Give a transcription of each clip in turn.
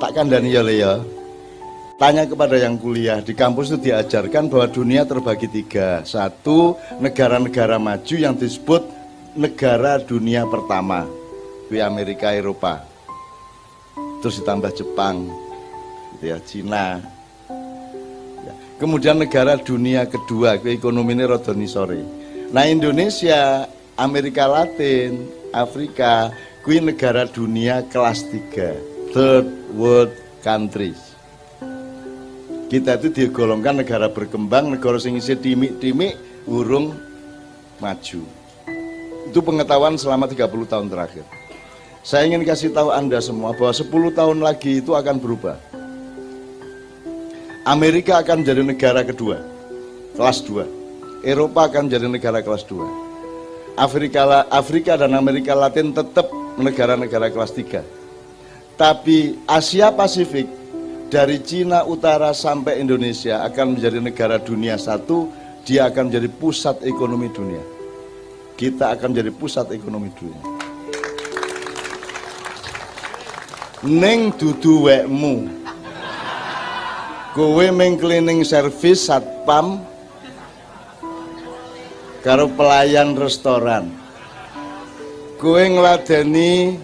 Tak kandani ya Le ya. Tanya kepada yang kuliah, di kampus itu diajarkan bahwa dunia terbagi 3. 1, negara-negara maju yang disebut negara dunia pertama, di Amerika, Eropa. Terus ditambah Jepang, gitu ya, Cina. Ya. Kemudian negara dunia kedua, ekonomi ini rada nisore. Nah Indonesia, Amerika Latin, Afrika, kuwi negara dunia kelas 3, third world countries. Kita itu digolongkan negara berkembang, negara sing isih timik-timik, urung maju. Itu pengetahuan selama 30 tahun terakhir. Saya ingin kasih tahu Anda semua bahwa 10 tahun lagi itu akan berubah. Amerika akan menjadi negara kedua, kelas 2. Eropa akan menjadi negara kelas 2. Afrika dan Amerika Latin tetap negara-negara kelas 3. Tapi Asia Pasifik, dari Cina Utara sampai Indonesia akan menjadi negara dunia 1, dia akan menjadi pusat ekonomi dunia. Kita akan menjadi pusat ekonomi dunia. Neng dudu wekmu. Kowe meng cleaning service satpam karo pelayan restoran. Kowe ngladeni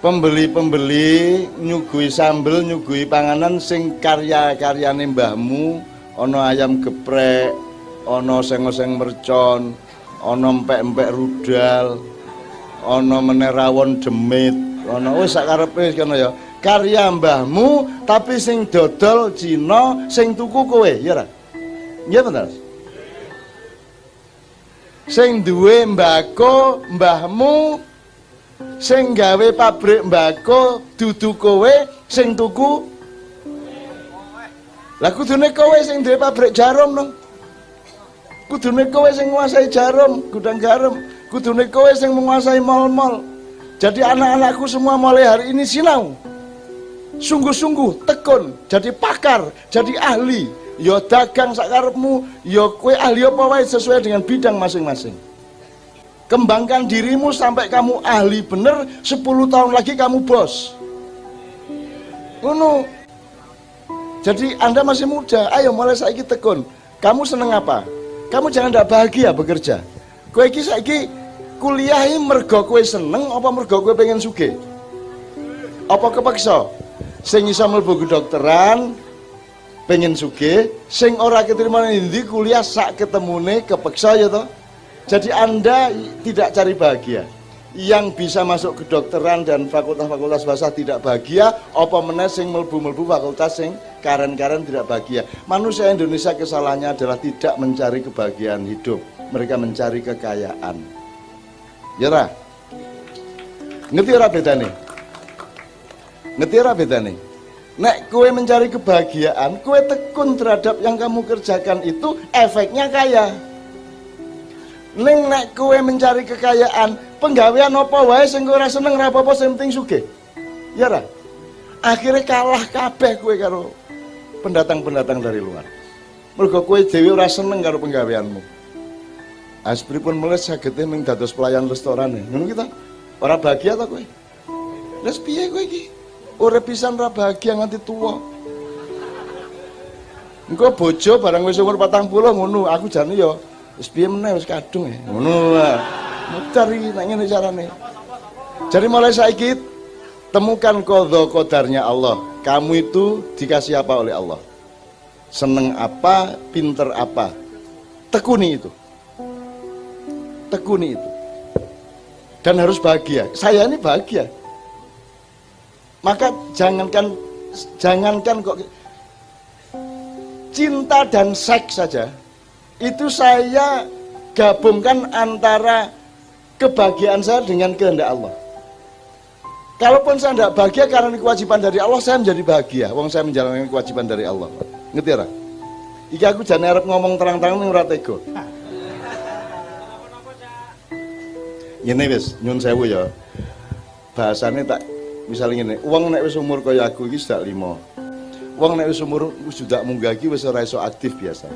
pembeli-pembeli nyugui sambel, nyugui panganan sing karya-karyane mbahmu, ana ayam geprek, ana oseng-oseng mercon, ana empek-empek rudal, ana meneh rawon demit, ana wis sak karepe kono ya. Karya mbahmu tapi sing dodol Cina, sing tuku kowe, ya ora? Nggih bener. Sing duwe mbako mbahmu, sing gawe pabrik mbako dudu kowe, sing tuku. Lah kudune kowe sing duwe pabrik jarum dong. Kudune kowe sing nguasai jarum, gudang garam. Kudune kowe sing menguasai mal-mal. Jadi anak-anakku semua mulai hari ini sinau. Sungguh-sungguh tekun, jadi pakar, jadi ahli. Yo dagang sakarepmu, yo kowe ahli apa wae sesuai dengan bidang masing-masing. Kembangkan dirimu sampai kamu ahli bener, 10 tahun lagi kamu bos. Ngono. Jadi Anda masih muda, ayo mulai saiki tekun. Kamu seneng apa? Kamu jangan ndak bahagia bekerja. Kowe iki saiki kuliahi mergo kowe seneng apa mergo kowe pengen sugih? Apa kepaksa? Sing iso mlebu kedokteran pengen sugih, sing ora keterima ndi kuliah sak ketemune kepeksa ya toh. Jadi Anda tidak cari bahagia. Yang bisa masuk kedokteran dan fakultas-fakultas bahasa tidak bahagia, apa meneh sing mlebu-mlebu fakultas sing karen-karen tidak bahagia. Manusia Indonesia kesalahannya adalah tidak mencari kebahagiaan hidup, mereka mencari kekayaan. Ya ora? Ngerti ora bedane? Ngerti ora bedane? Nek kowe mencari kebahagiaan, kowe tekun terhadap yang kamu kerjakan itu efeknya kaya. Ning nek kowe mencari kekayaan, penggawean apa wae sing kowe ora seneng ora apa-apa sing penting sugih. Ya ora? Akhirnya kalah kabeh kowe karo pendatang-pendatang dari luar. Mergo kowe dhewe ora seneng karo penggaweanmu. Aspripun meles sagete ming dados pelayan restoran. Ngono kita. Ora bahagia ta kowe? Wes piye kowe iki? Urip pisan ora bahagia nganti tuwa. Engko bojo barang wis umur 40 ngono, aku jane ya wis piye meneh wis kadung ya. Ngono lah. Mutar iki nek ngene carane. Jadi mulai saiki temukan qadha qadarnya Allah. Kamu itu dikasih apa oleh Allah? Seneng apa, pinter apa? Tekuni itu. Tekuni itu. Dan harus bahagia. Saya ini bahagia. Maka jangankan kok cinta dan seks saja. Itu saya gabungkan antara kebahagiaan saya dengan kehendak Allah. Kalaupun saya tidak bahagia karena kewajiban dari Allah, saya menjadi bahagia. Wong saya menjalankan kewajiban dari Allah. Ngerti ora? Iki aku jane arep ngomong terang-terang ning ora tega. Ngene wis, nyun sewu ya. Bahasane tak misalnya ngene, wong nek wis umur kaya aku iki sudah 5. Wong nek wis umur sudah munggah iki wis ora iso aktif biasa.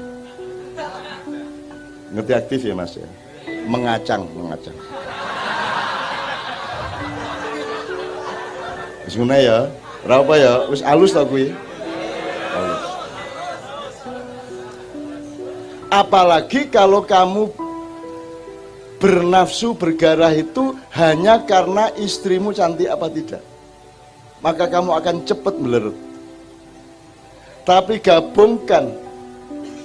Ngerti aktif ya Mas ya? Mengacang. Wis ngene ya. Ora apa ya, wis alus ta kuwi. Apalagi kalau kamu bernafsu bergarah itu hanya karena istrimu cantik apa tidak, maka kamu akan cepat melerut. Tapi gabungkan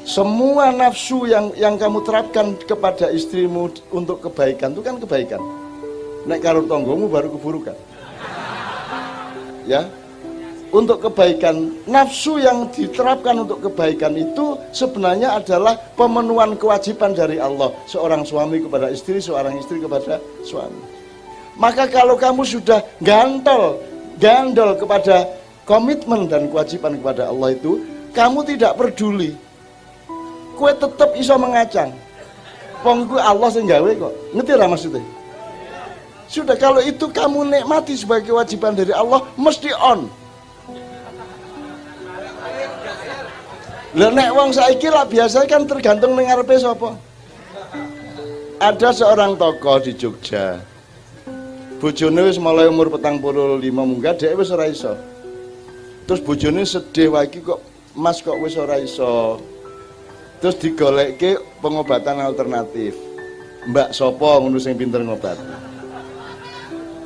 semua nafsu yang kamu terapkan kepada istrimu untuk kebaikan, itu kan kebaikan. Nek karo tonggomu baru keburukan. Ya, untuk kebaikan, nafsu yang diterapkan untuk kebaikan itu sebenarnya adalah pemenuhan kewajiban dari Allah, seorang suami kepada istri, seorang istri kepada suami. Maka kalau kamu sudah gandol kepada komitmen dan kewajiban kepada Allah itu, kamu tidak peduli, kue tetap iso mengacang. Pongku Allah sing gawe kok, ngerti ra maksudnya? Sudah, kalau itu kamu nikmati sebagai kewajiban dari Allah, mesti on. Lah nek wong saiki lah biasa kan tergantung ning ngarepe sapa. Ada seorang tokoh di Jogja. Bojone wis mulai umur 45 munggah, dhek wis ora iso. Terus bojone sedih wae iki kok Mas kok wis ora iso. Terus digolekke pengobatan alternatif. Mbak sapa ngono sing pinter ngobati.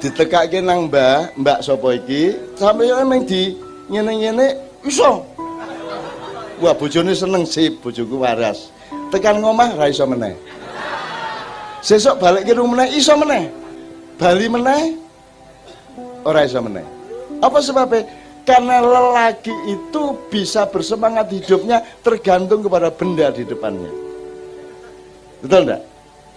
Ditekake nang mbak sapa iki, sampe emang di ngene-ngene iso. Wah, bojone seneng, sip, bojoku waras. Tekan ngomah ra iso meneh. Sesuk balik ke rumah iso meneh. Bali meneh ora iso meneh. Apa sebabnya? Karena lelaki itu bisa bersemangat hidupnya tergantung kepada benda di depannya. Betul enggak?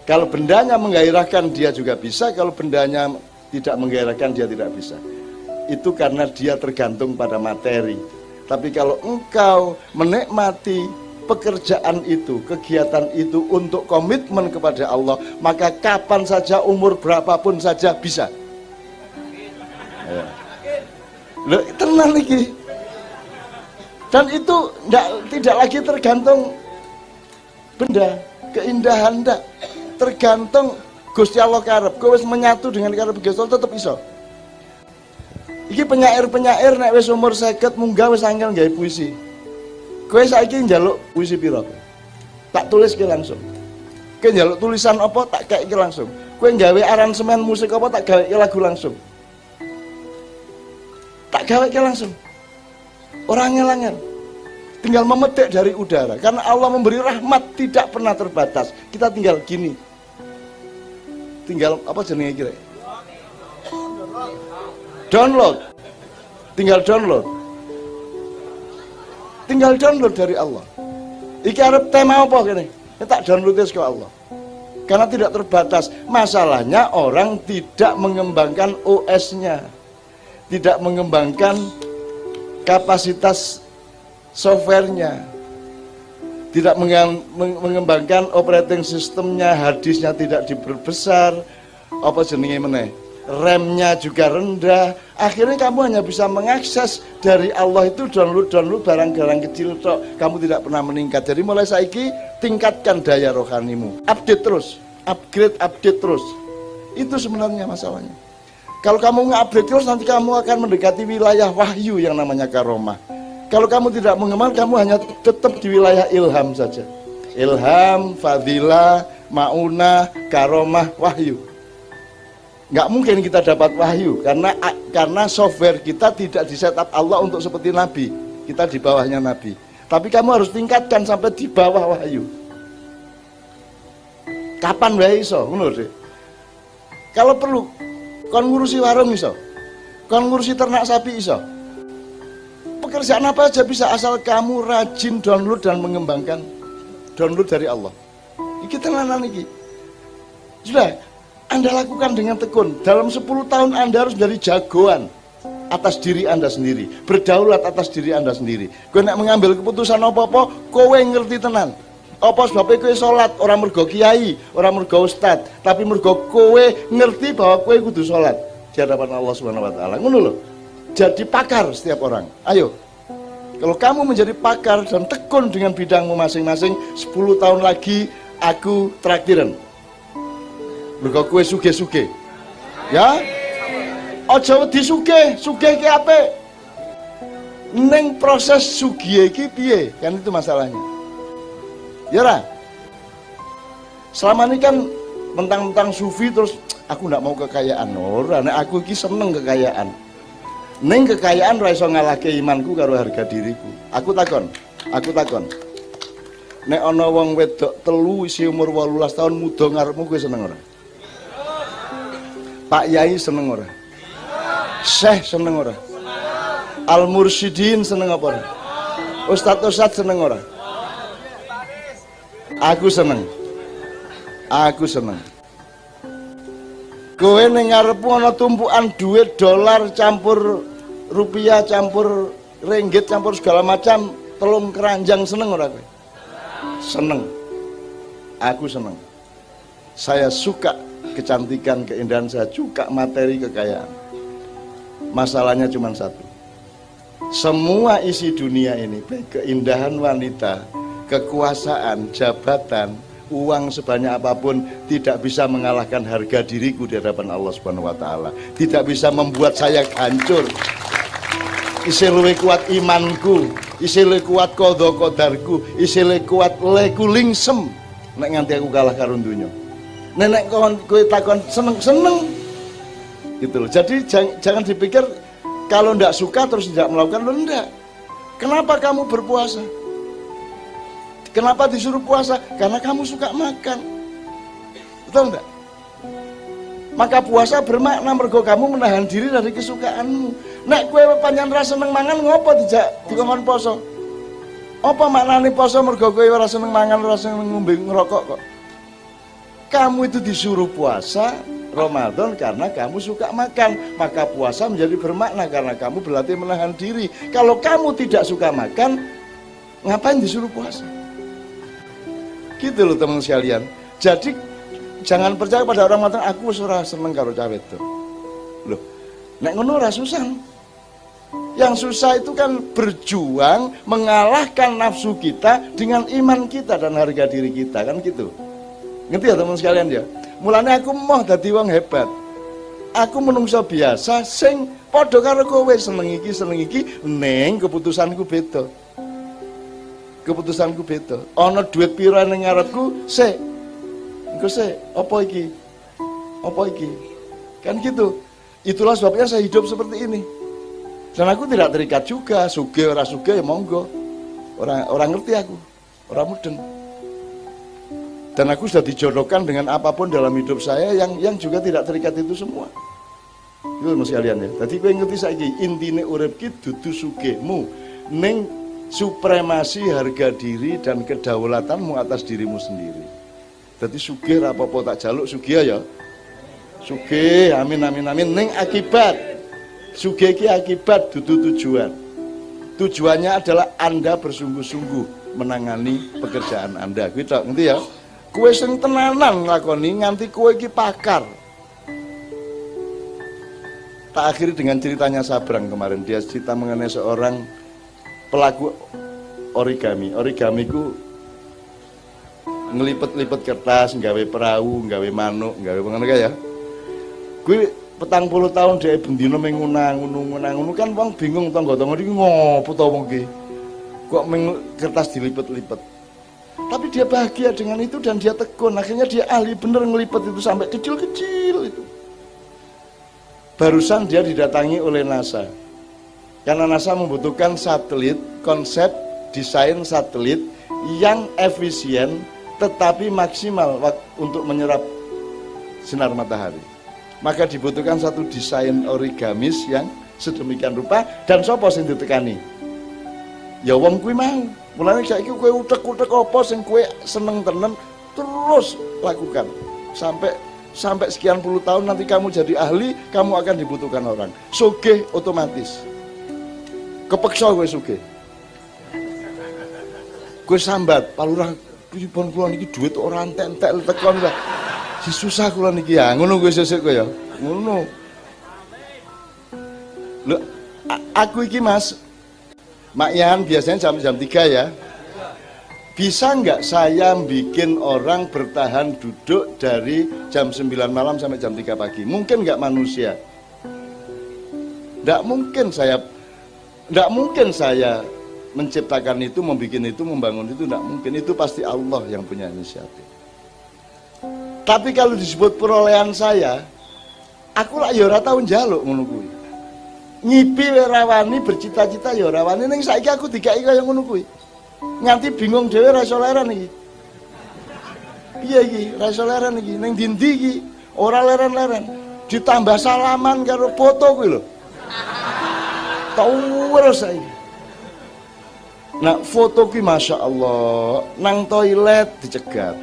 Kalau bendanya menggairahkan dia juga bisa, kalau bendanya tidak menggairahkan dia tidak bisa. Itu karena dia tergantung pada materi. Tapi kalau engkau menikmati pekerjaan itu, kegiatan itu untuk komitmen kepada Allah, maka kapan saja, umur berapapun saja bisa. Ya. Loh, tenang lagi. Dan itu tidak lagi tergantung benda, keindahan enggak. Tergantung Gusti Allah karep, kowe wis menyatu dengan karep Gusti Allah tetep iso. Iki penyair-penyair nek wis umur 50 munggah wis angel gawe puisi. Kowe saiki njaluk puisi pira? Tak tuliske langsung. Kowe njaluk tulisan apa tak gawe langsung. Kowe gawe aransemen musik apa tak gawe lagu langsung. Tak gawe langsung. Ora angel-angel. Tinggal memetik dari udara. Karena Allah memberi rahmat tidak pernah terbatas. Kita tinggal gini. Tinggal apa jenenge kira? Download. Tinggal download. Tinggal download dari Allah. Iki arep tema apa kene? Tak download ke Allah. Karena tidak terbatas. Masalahnya orang tidak mengembangkan OS-nya. Tidak mengembangkan kapasitas softwarenya. Tidak mengembangkan operating systemnya, harddisknya tidak diperbesar, apa jenenge meneh, RAM-nya juga rendah. Akhirnya kamu hanya bisa mengakses dari Allah itu download barang-barang kecil tok. Kamu tidak pernah meningkat. Jadi mulai saiki tingkatkan daya rohanimu, update terus, upgrade terus. Itu sebenarnya masalahnya. Kalau kamu nge-upgrade terus, nanti kamu akan mendekati wilayah wahyu yang namanya karomah. Kalau kamu tidak mengembang, kamu hanya tetap di wilayah ilham saja. Ilham, fadilah, maunah, karomah, wahyu. Nggak mungkin kita dapat wahyu karena software kita tidak di-setup Allah untuk seperti Nabi. Kita di bawahnya Nabi. Tapi kamu harus tingkatkan sampai di bawah wahyu. Kapan wae iso, ngono deh. Kalau perlu, kon ngurusi warung iso. Kon ngurusi ternak sapi iso. Pekerjaan apa aja bisa asal kamu rajin download dan mengembangkan download dari Allah. Iki tenanan iki. Sudah, Anda lakukan dengan tekun. Dalam 10 tahun Anda harus menjadi jagoan atas diri Anda sendiri, berdaulat atas diri Anda sendiri. Kowe nek mengambil keputusan apa-apa, kowe ngerti tenan. Apa sebabnya kowe salat orang mergo kiai, orang mergo ustad, tapi mergo kowe ngerti bahwa kowe kudu salat di hadapan Allah Subhanahu wa taala. Ngono lho. Jadi pakar setiap orang. Ayo. Kalau kamu menjadi pakar dan tekun dengan bidangmu masing-masing, 10 tahun lagi aku traktiran. Mergo kowe sugih-sugih. Ya? Aja wedi sugih ki apik. Neng proses sugih iki piye? Kan itu masalahnya. Ya ra? Selama ini kan mentang-mentang sufi terus aku ndak mau kekayaan. Ora, nek aku iki seneng kekayaan. Neng kekayaan ra iso ngalahke imanku karo harga diriku. Aku takon. Nek ana wong wedok telu isi umur 18 tahun muda ngarepmu kowe seneng ora? Pak Yai seneng ora? Syekh seneng ora? Al Mursyidin seneng apa ora? Ustadz seneng ora? Aku seneng. Kowe ning ngarepmu ana tumpukan duit dolar campur rupiah campur ringgit campur segala macam telung keranjang seneng ora kowe? Seneng. Aku seneng. Saya suka kecantikan, keindahan, saya suka materi, kekayaan. Masalahnya cuma satu. Semua isi dunia ini, baik keindahan wanita, kekuasaan, jabatan, uang sebanyak apapun tidak bisa mengalahkan harga diriku di hadapan Allah Subhanahu wa taala. Tidak bisa membuat saya hancur. Isih luwih kuat imanku, isih luwih kuat qadha qadarku, isih luwih kuat leku lingsem nek nganti aku kalah karo donya. Nek kowe takon seneng gitu loh. Jadi jangan dipikir kalau ndak suka terus tidak melakukan. Lo ndak. Kenapa kamu berpuasa? Kenapa disuruh puasa? Karena kamu suka makan. Betul enggak? Maka puasa bermakna mergo kamu menahan diri dari kesukaanmu. Nek kowe pancen ra seneng mangan ngopo dijak dikon poso? Apa maknane poso mergo kowe ora seneng mangan, ora seneng ngombe ngerokok kok? Kamu itu disuruh puasa Ramadan karena kamu suka makan, maka puasa menjadi bermakna karena kamu berlatih menahan diri. Kalau kamu tidak suka makan, ngapain disuruh puasa? Gitu loh teman sekalian. Jadi jangan percaya pada orang mengatakan aku ora seneng karo cah wedok. Loh, nek ngono ora susah. Yang susah itu kan berjuang mengalahkan nafsu kita dengan iman kita dan harga diri kita, kan gitu. Ngerti ya teman sekalian ya? Mulane aku mau dadi wong hebat. Aku menungso biasa sing padha karo kowe seneng iki ning keputusanku beda. Keputusanku beda. Ana duit pira ning ngarepku, sik. Engko sik, apa iki? Apa iki? Kan gitu. Itulah sebabnya saya hidup seperti ini. Dan aku tidak terikat juga, sugih ora sugih ya monggo. Orang ngerti aku, orang mudeng. Dan aku sudah dijodohkan dengan apapun dalam hidup saya yang juga tidak terikat itu semua. Itu mas kalian ya. Tadi kowe ngerti saiki intine urip ki dudu sugihmu ning supremasi harga diri dan kedaulatanmu atas dirimu sendiri. Jadi sugih ra apa-apa tak jaluk sugih ya. Sugih, amin amin amin ning akibat. Sugih ki akibat dudu tujuan. Tujuannya adalah Anda bersungguh-sungguh menangani pekerjaan Anda. Kuwi tok ngerti ya? Kowe sing tenanan nglakoni nganti kowe iki pakar. Tak akhiri dengan ceritanya Sabrang kemarin. Dia cerita mengenai seorang pelaku origami. Origami ku ngelipet-lipet kertas, nggawe perahu, nggawe manuk, nggawe ngono ya. Kuwi 40 tahun dia bendina mengunang-unung kan wong bingung tangga-tangga iki ngopo to wong iki. Kok kertas dilipet-lipet. Tapi dia bahagia dengan itu dan dia tekun. Akhirnya dia ahli bener ngelipet itu sampai kecil-kecil itu. Barusan dia didatangi oleh NASA. Karena NASA membutuhkan satelit, konsep desain satelit yang efisien tetapi maksimal untuk menyerap sinar matahari. Maka dibutuhkan satu desain origamis yang sedemikian rupa dan sapa sing ditekani? Ya wong kuwi mau. Mulane saiki kowe utek-utek apa sing kowe seneng tenan terus lakukan. Sampai sekian puluh tahun nanti kamu jadi ahli, kamu akan dibutuhkan orang. Sugih otomatis. Kepeksa kowe sugih. Kowe sambat, palurah pripun kula niki dhuwit ora entek-entek tekon lah. Susah kula niki ya, ngono kowe sesuk kowe ya. Ngono. Lho, aku iki Mas Mak Yan biasanya jam 3 ya. Bisa nggak saya bikin orang bertahan duduk dari jam 9 malam sampai jam 3 pagi? Mungkin nggak manusia? Nggak mungkin saya Tidak mungkin saya menciptakan itu, membuat itu, membangun itu, tidak mungkin. Itu pasti Allah yang punya inisiatif. Tapi kalau disebut perolehan saya, aku lah ya ora tau njaluk ngono kuwi. Ngipi ora wani, bercita-cita ya ora wani, ning saiki aku dikai kaya ngono kuwi. Nganti bingung dhewe ra iso leren iki. Piye iki? Ra iso leren iki. Ning ndi iki? Ora leren-leren. Ditambah salaman karo foto kuwi lho. Terus saiki. Nah, foto kuwi Masya Allah, nang toilet dicegat.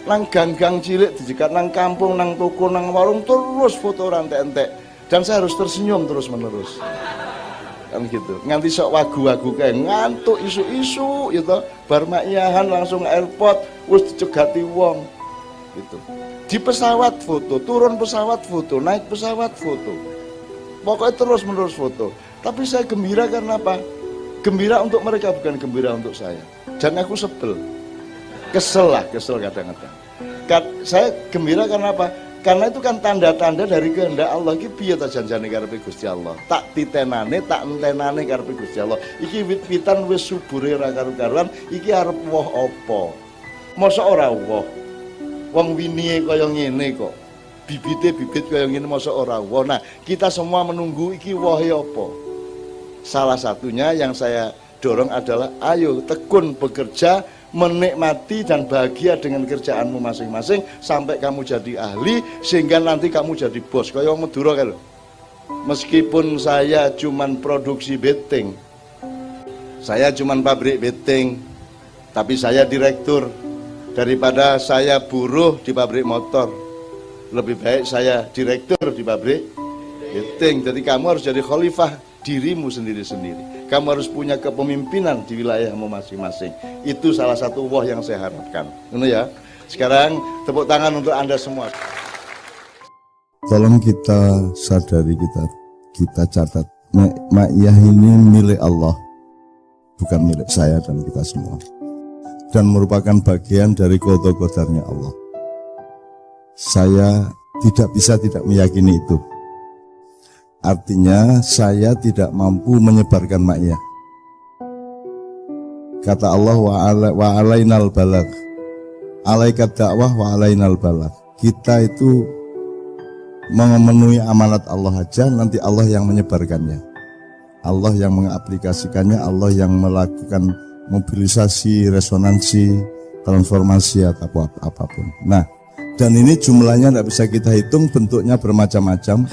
Nang gang-gang cilik dicegat, nang kampung, nang toko, nang warung, terus foto rantek-entek. Dan saya harus tersenyum terus-menerus. Kan gitu. Nganti sok wagu-wagu kayak ngantuk isu-isu gitu. Bar makiyahan langsung airport, wis dicegati wong. Gitu. Di pesawat foto, turun pesawat foto, naik pesawat foto. Pokoknya terus-menerus foto. Tapi saya gembira karena apa? Gembira untuk mereka, bukan gembira untuk saya. Dan aku sebel. Kesel kadang-kadang. Saya gembira karena apa? Karena itu kan tanda-tanda dari kehendak Allah. Iki piye ta janjane karepe Gusti Allah? Tak titenane, tak entenane karepe Gusti Allah. Iki wit-witan wis subure ra karu-karuan, iki arep woh apa? Mosok ora woh. Wong winihe kaya ngene kok. Bibite bibit kaya ngene mosok ora woh. Nah, kita semua menunggu iki wohe apa? Salah satunya yang saya dorong adalah ayo tekun bekerja, menikmati dan bahagia dengan kerjaanmu masing-masing sampai kamu jadi ahli, sehingga nanti kamu jadi bos. Kayak wong Madura kan lho. Meskipun saya cuman produksi beting, saya cuman pabrik beting, tapi saya direktur. Daripada saya buruh di pabrik motor, lebih baik saya direktur di pabrik beting. Jadi kamu harus jadi khalifah dirimu sendiri-sendiri. Kamu harus punya kepemimpinan di wilayahmu masing-masing. Itu salah satu wah yang saya harapkan. Ini ya. Sekarang tepuk tangan untuk Anda semua. Tolong kita sadari, kita catat, Ma'iyah ini milik Allah, bukan milik saya dan kita semua, dan merupakan bagian dari qada-qadarnya Allah. Saya tidak meyakini itu. Artinya saya tidak mampu menyebarkan Ma'iyah. Kata Allah wa alainal balagh. Alaikat dakwah wa alainal balagh. Kita itu memenuhi amanat Allah aja, nanti Allah yang menyebarkannya. Allah yang mengaplikasikannya, Allah yang melakukan mobilisasi, resonansi, transformasi atau apapun. Nah, dan ini jumlahnya tidak bisa kita hitung, bentuknya bermacam-macam.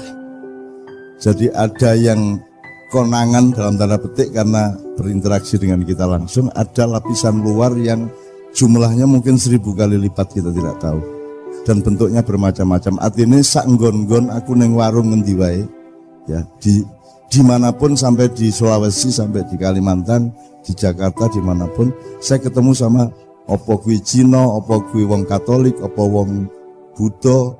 Jadi ada yang konangan dalam tanda petik karena berinteraksi dengan kita langsung, ada lapisan luar yang jumlahnya mungkin 1000 kali lipat kita tidak tahu. Dan bentuknya bermacam-macam. Artinya sak nggon-nggon aku neng warung ngendi wae, ya, dimanapun, sampai di Sulawesi, sampai di Kalimantan, di Jakarta, dimanapun saya ketemu sama opo kuwi Cina, opo kuwi wong Katolik, opo wong Buddha,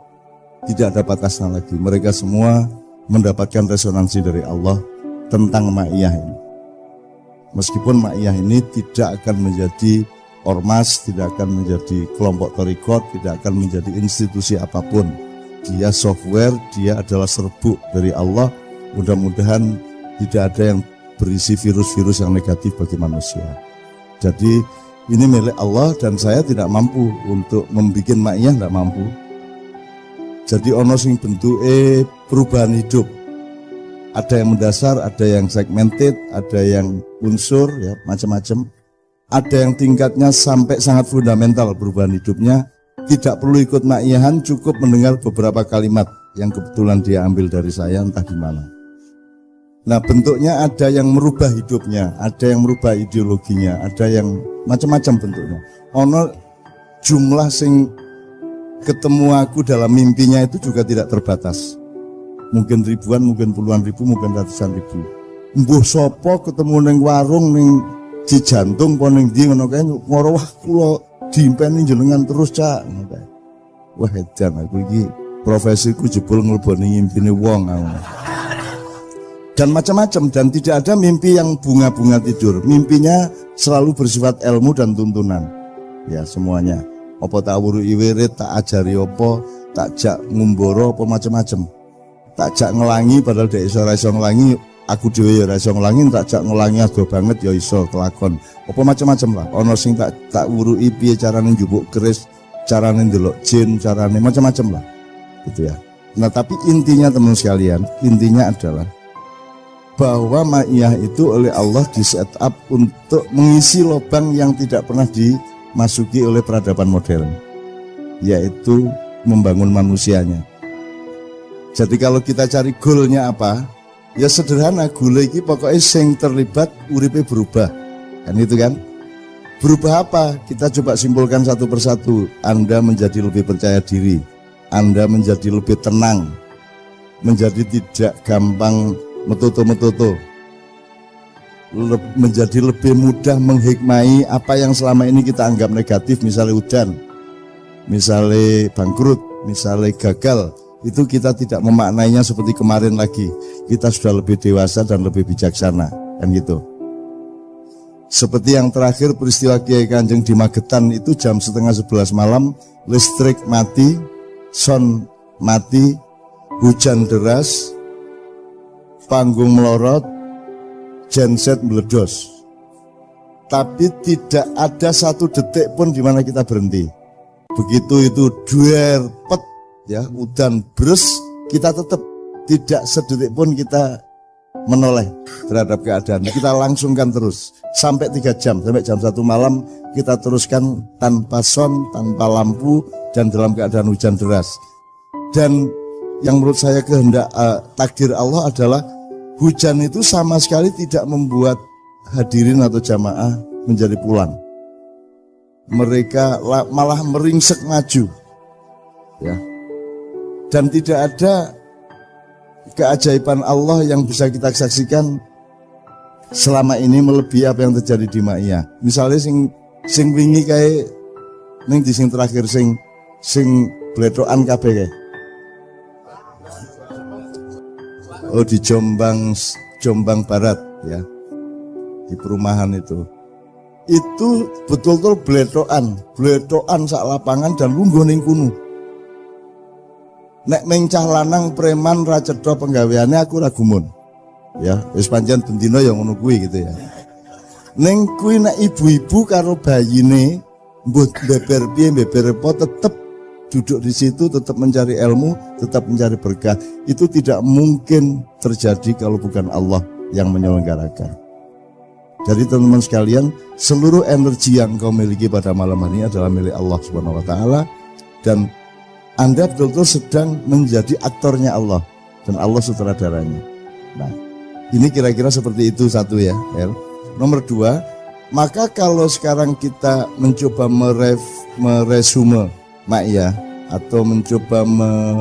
tidak ada batasnya lagi. Mereka semua mendapatkan resonansi dari Allah tentang Ma'iyah ini. Meskipun Ma'iyah ini tidak akan menjadi ormas, tidak akan menjadi kelompok tarikot, tidak akan menjadi institusi apapun. Dia software, dia adalah serbuk dari Allah. Mudah-mudahan tidak ada yang berisi virus-virus yang negatif bagi manusia. Jadi ini milik Allah dan saya tidak mampu untuk membuat Ma'iyah, tidak mampu. Jadi ono sing bentuke perubahan hidup. Ada yang mendasar, ada yang segmented, ada yang unsur, ya, macam-macam. Ada yang tingkatnya sampai sangat fundamental perubahan hidupnya. Tidak perlu ikut Ma'iyahan, cukup mendengar beberapa kalimat yang kebetulan dia ambil dari saya entah di mana. Nah, bentuknya ada yang merubah hidupnya, ada yang merubah ideologinya, ada yang macam-macam bentuknya. Ono jumlah sing ketemu aku dalam mimpinya itu juga tidak terbatas. Mungkin ribuan, mungkin puluhan ribu, mungkin ratusan ribu. Mbuh sopo ketemu neng warung, neng di jantung, po neng di ngono kae ngoro wah kula diimpeni jenengan terus cak. Wah edan aku iki profesiku jebul ngleboni ngimpine wong aku. Dan macam-macam, dan tidak ada mimpi yang bunga-bunga tidur. Mimpinya selalu bersifat ilmu dan tuntunan. Ya semuanya. Apa tak wuruki wirid, tak ajari apa, tak jak ngumboro apa macam-macam. Tak jak ngelangi padahal dek iso ngelangi, aku dhewe ya ora iso ngulangi, tak jak ngulangi ado banget ya iso kelakon. Apa macam-macam lah. Ono sing tak wuruki piye carane njupuk keris, carane ndelok jin, carane macam-macam lah. Gitu ya. Nah, tapi intinya teman sekalian, intinya adalah bahwa ma'iyah itu oleh Allah di set up untuk mengisi lubang yang tidak pernah dimasuki oleh peradaban modern, yaitu membangun manusianya. Jadi kalau kita cari goalnya apa, ya sederhana, goal ini pokoknya sing terlibat uripe berubah, kan itu kan? Berubah apa? Kita coba simpulkan satu persatu. Anda menjadi lebih percaya diri, Anda menjadi lebih tenang, menjadi tidak gampang metutu-metutu, menjadi lebih mudah menghikmai apa yang selama ini kita anggap negatif, misalnya udan, misalnya bangkrut, misalnya gagal. Itu kita tidak memaknainya seperti kemarin lagi. Kita sudah lebih dewasa dan lebih bijaksana, kan gitu. Seperti yang terakhir peristiwa Kiai Kanjeng di Magetan itu jam 10:30 malam, listrik mati, sound mati, hujan deras, panggung melorot, genset meledos. Tapi tidak ada satu detik pun di mana kita berhenti. Begitu itu duer pet, ya udan bres, kita tetap tidak sedetik pun kita menoleh terhadap keadaan. Kita langsungkan terus sampai 3 jam, sampai jam 1 malam kita teruskan tanpa sound, tanpa lampu, dan dalam keadaan hujan deras. Dan yang menurut saya kehendak takdir Allah adalah hujan itu sama sekali tidak membuat hadirin atau jamaah menjadi pulang. Mereka malah meringsek maju, ya. Dan tidak ada keajaiban Allah yang bisa kita saksikan selama ini melebihi apa yang terjadi di Ma'iyah. Misalnya sing wingi kayak ning di sing terakhir sing bletokan kabeh kae. Oh, di Jombang Barat, ya. Di perumahan itu betul-betul bletokan sak lapangan dan lungguh ning kuno. Nek mencah lanang preman ra cetha penggaweane aku ra gumun. Ya, wis pancen bendina ya ngono kuwi gitu ya. Ning kuwi nek ibu-ibu karo bayine mbuh beber piye beber apa tetep duduk di situ, tetap mencari ilmu, tetap mencari berkah. Itu tidak mungkin terjadi kalau bukan Allah yang menyelenggarakan. Jadi teman-teman sekalian, seluruh energi yang kau miliki pada malam hari ini adalah milik Allah Subhanahu wa taala, dan Anda betul-betul sedang menjadi aktornya Allah dan Allah sutradaranya. Nah, ini kira-kira seperti itu satu ya, El. Nomor 2, maka kalau sekarang kita mencoba meresume Ma'iyah atau mencoba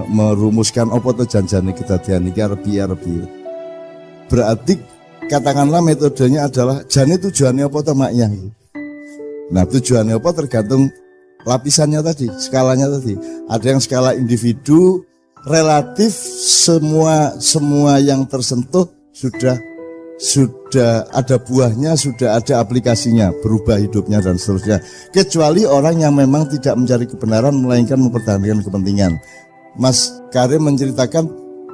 merumuskan apa to janjane kita dianiki arep-arep. Berarti katakanlah metodenya adalah jane tujuannya apa to Ma'iyah. Nah, tujuannya apa tergantung lapisannya tadi, skalanya tadi. Ada yang skala individu, relatif semua yang tersentuh sudah ada buahnya, sudah ada aplikasinya, berubah hidupnya dan seterusnya. Kecuali orang yang memang tidak mencari kebenaran melainkan mempertahankan kepentingan. Mas Karim menceritakan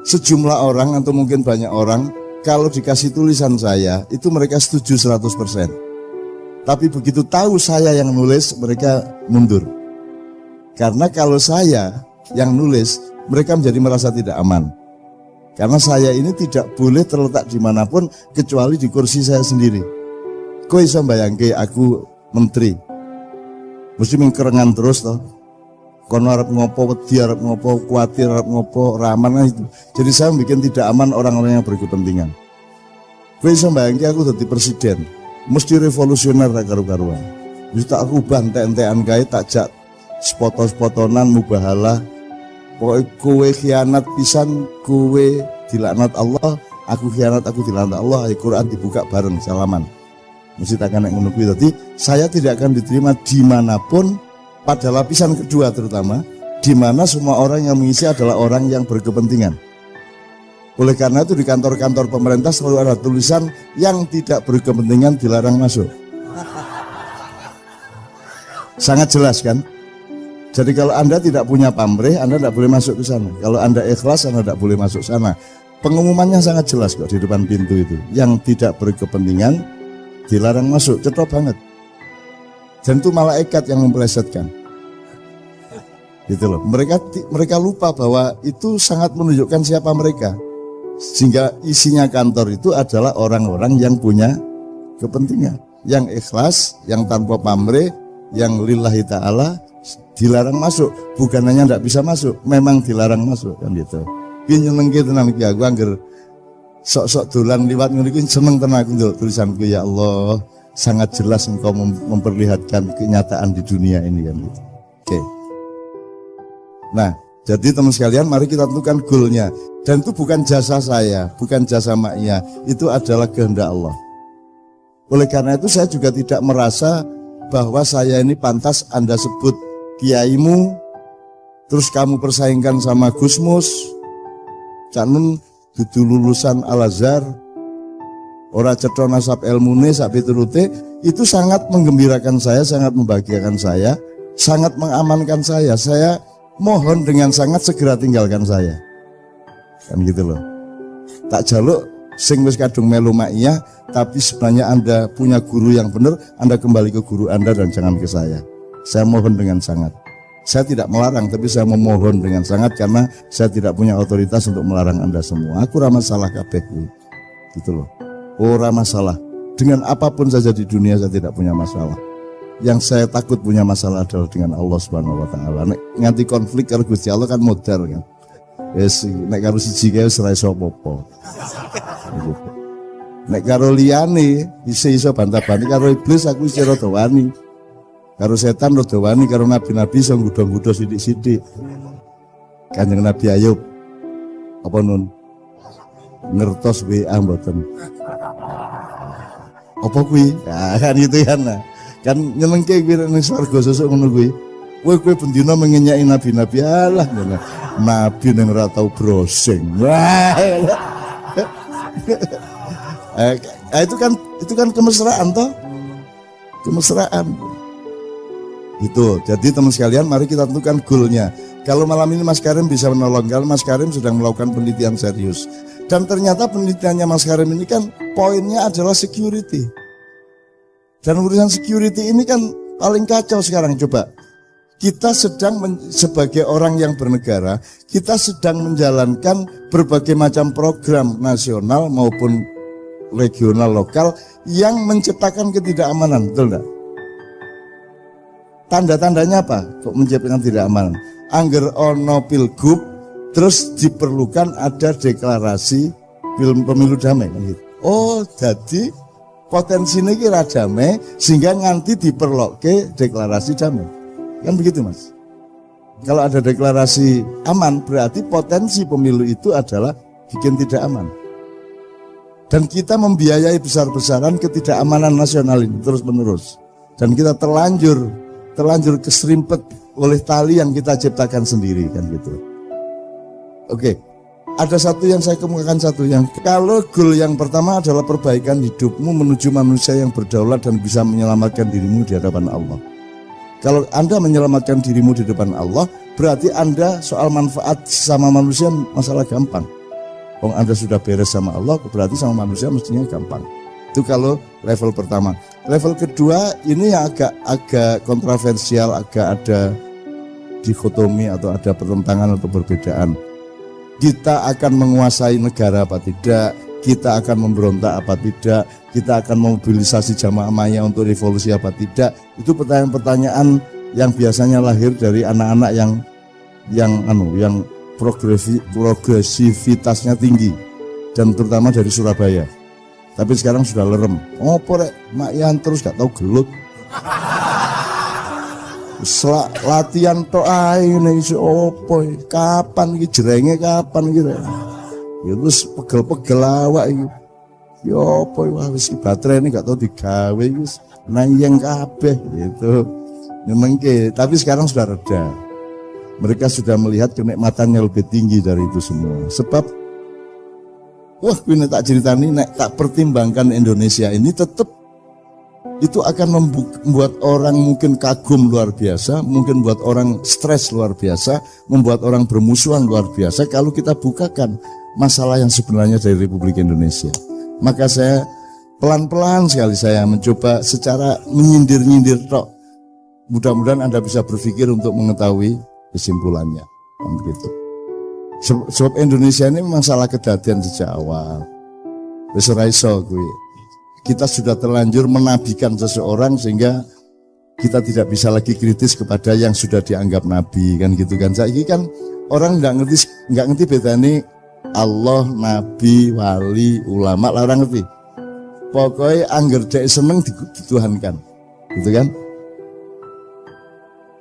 sejumlah orang atau mungkin banyak orang kalau dikasih tulisan saya itu mereka setuju 100%. Tapi begitu tahu saya yang nulis, mereka mundur. Karena kalau saya yang nulis, mereka menjadi merasa tidak aman. Karena saya ini tidak boleh terletak dimanapun kecuali di kursi saya sendiri. Kok bisa bayangke aku menteri, mesti mengkerengan terus toh. Kono arep ngopo, wedi arep ngopo, kuatir arep ngopo, raman itu. Jadi saya bikin tidak aman orang-orang yang berkepentingan. Kok bisa bayangke aku jadi presiden, mesti revolusioner tak karu-karuan. Bisa tak rubah entek-entekan kae, tak jak spot-spotonan mubahalah. Pokoknya kowe khianat pisan, kowe dilaknat Allah, aku khianat, aku dilaknat Allah. Al-Quran dibuka bareng, salaman. Mesti tak kena ngono kuwi. Dadi saya tidak akan diterima dimanapun, pada lapisan kedua terutama, di mana semua orang yang mengisi adalah orang yang berkepentingan. Oleh karena itu di kantor-kantor pemerintah selalu ada tulisan yang tidak berkepentingan dilarang masuk. Sangat jelas kan? Jadi kalau Anda tidak punya pamrih, Anda tidak boleh masuk ke sana. Kalau Anda ikhlas, Anda tidak boleh masuk sana. Pengumumannya sangat jelas kok di depan pintu itu. Yang tidak berkepentingan dilarang masuk, cetok banget. Dan itu malaikat yang mempelesetkan. Gitu loh. Mereka lupa bahwa itu sangat menunjukkan siapa mereka. Sehingga isinya kantor itu adalah orang-orang yang punya kepentingan, yang ikhlas, yang tanpa pamrih, yang lillahi ta'ala, dilarang masuk. Bukan hanya tidak bisa masuk, memang dilarang masuk kan gitu. Ki nyenengke tenan iki aku angger sok-sok dolan liwat ngene iki seneng tenan aku ndelok tulisanku, ya Allah, sangat jelas engkau memperlihatkan kenyataan di dunia ini kan gitu. Oke. Nah, jadi teman sekalian, mari kita tentukan goalnya. Dan itu bukan jasa saya, bukan jasa maknya, itu adalah kehendak Allah. Oleh karena itu saya juga tidak merasa bahwa saya ini pantas Anda sebut kiaimu, terus kamu persaingkan sama Gusmus, canun dudu lulusan Al-Azhar, ora cetha nasab ilmune sak piturute, itu sangat menggembirakan saya, sangat membahagiakan saya, sangat mengamankan saya. Saya mohon dengan sangat segera tinggalkan saya. Kan gitu loh. Tak jaluk sing wis kadung melu maiyah, tapi sebenarnya Anda punya guru yang benar, Anda kembali ke guru Anda dan jangan ke saya. Saya mohon dengan sangat. Saya tidak melarang, tapi saya memohon dengan sangat karena saya tidak punya otoritas untuk melarang Anda semua. Aku ora masalah kabeh gitu loh. Ora masalah. Dengan apapun saja di dunia saya tidak punya masalah. Yang saya takut punya masalah adalah dengan Allah Subhanahu wa taala. Nek nganti konflik karo Gusti Allah kan modal kan. Wis nek karo siji kae wis ora iso apa-apa. Nek karo liyane iso bantah-banti, karo iblis aku wis rada wani. Karo setan rada wani, karo nabi-nabi iso nggodho-nggodho sithik-sithik. Kanjeng Nabi Ayub apa nun? Ngertos WA mboten. Apa kuwi? Ya kan gitu kan. Nah. Kan nyenengke kuwi ning swarga sesuk ngono kuwi. Kowe bendina mengenyaki nabi-nabi, alah nabi ning ora tau browsing. Wah. Itu kan kemesraan toh. Kemesraan. Itu. Jadi teman sekalian, mari kita tentukan goalnya. Kalau malam ini Mas Karim bisa menolong, karena Mas Karim sedang melakukan penelitian serius. Dan ternyata penelitiannya Mas Karim ini kan poinnya adalah security. Dan urusan security ini kan paling kacau sekarang. Coba. Kita sedang sebagai orang yang bernegara, kita sedang menjalankan berbagai macam program nasional maupun regional lokal yang menciptakan ketidakamanan, betul enggak? Tanda-tandanya apa? Kok menciptakan ketidakamanan? Angger ono pilgub, terus diperlukan ada deklarasi pemilu damai kan gitu. Oh, jadi potensinya kira damai sehingga nanti diperloke deklarasi damai. Kan begitu Mas. Kalau ada deklarasi aman berarti potensi pemilu itu adalah bikin tidak aman. Dan kita membiayai besar-besaran ketidakamanan nasional ini terus menerus. Dan kita terlanjur keserimpet oleh tali yang kita ciptakan sendiri kan gitu. Oke. Ada satu yang saya kemukakan yang kalau goal yang pertama adalah perbaikan hidupmu menuju manusia yang berdaulat dan bisa menyelamatkan dirimu di hadapan Allah. Kalau Anda menyelamatkan dirimu di depan Allah, berarti Anda soal manfaat sama manusia masalah gampang. Kalau Anda sudah beres sama Allah, berarti sama manusia mestinya gampang. Itu kalau level pertama. Level kedua ini yang agak kontroversial, agak ada dikotomi atau ada pertentangan atau perbedaan. Kita akan menguasai negara apa tidak? Kita akan memberontak apa tidak, kita akan memobilisasi jamaah maya untuk revolusi apa tidak. Itu pertanyaan-pertanyaan yang biasanya lahir dari anak-anak yang progresivitasnya tinggi dan terutama dari Surabaya. Tapi sekarang sudah lerem. Oh, porek makyan terus gak tahu gelut. Latihan tok ae ngene iso opo? Kapan iki jerenge kapan gitu. Ya terus pegel-pegel awak iki. Ya apa wah wis baterai ini gak tau digawe wis nayeng kabeh gitu. Nyenengke, tapi sekarang sudah reda. Mereka sudah melihat kenikmatannya lebih tinggi dari itu semua. Sebab wah kuwi tak ceritani nek tak pertimbangkan Indonesia ini tetap itu akan membuat orang mungkin kagum luar biasa, mungkin buat orang stres luar biasa, membuat orang bermusuhan luar biasa kalau kita bukakan masalah yang sebenarnya dari Republik Indonesia. Maka saya pelan-pelan sekali saya mencoba secara menyindir-nyindir tok. Mudah-mudahan Anda bisa berpikir untuk mengetahui kesimpulannya. Begitu. Sebab Indonesia ini memang salah kedadian sejak awal. Wis ora iso kuwi. Kita sudah terlanjur menabikan seseorang sehingga kita tidak bisa lagi kritis kepada yang sudah dianggap nabi kan gitu kan. Saiki kan orang nggak ngerti bedane Allah, nabi, wali, ulama lah orang ngerti. Pokoknya angger dek seneng dituhankan. Gitu kan?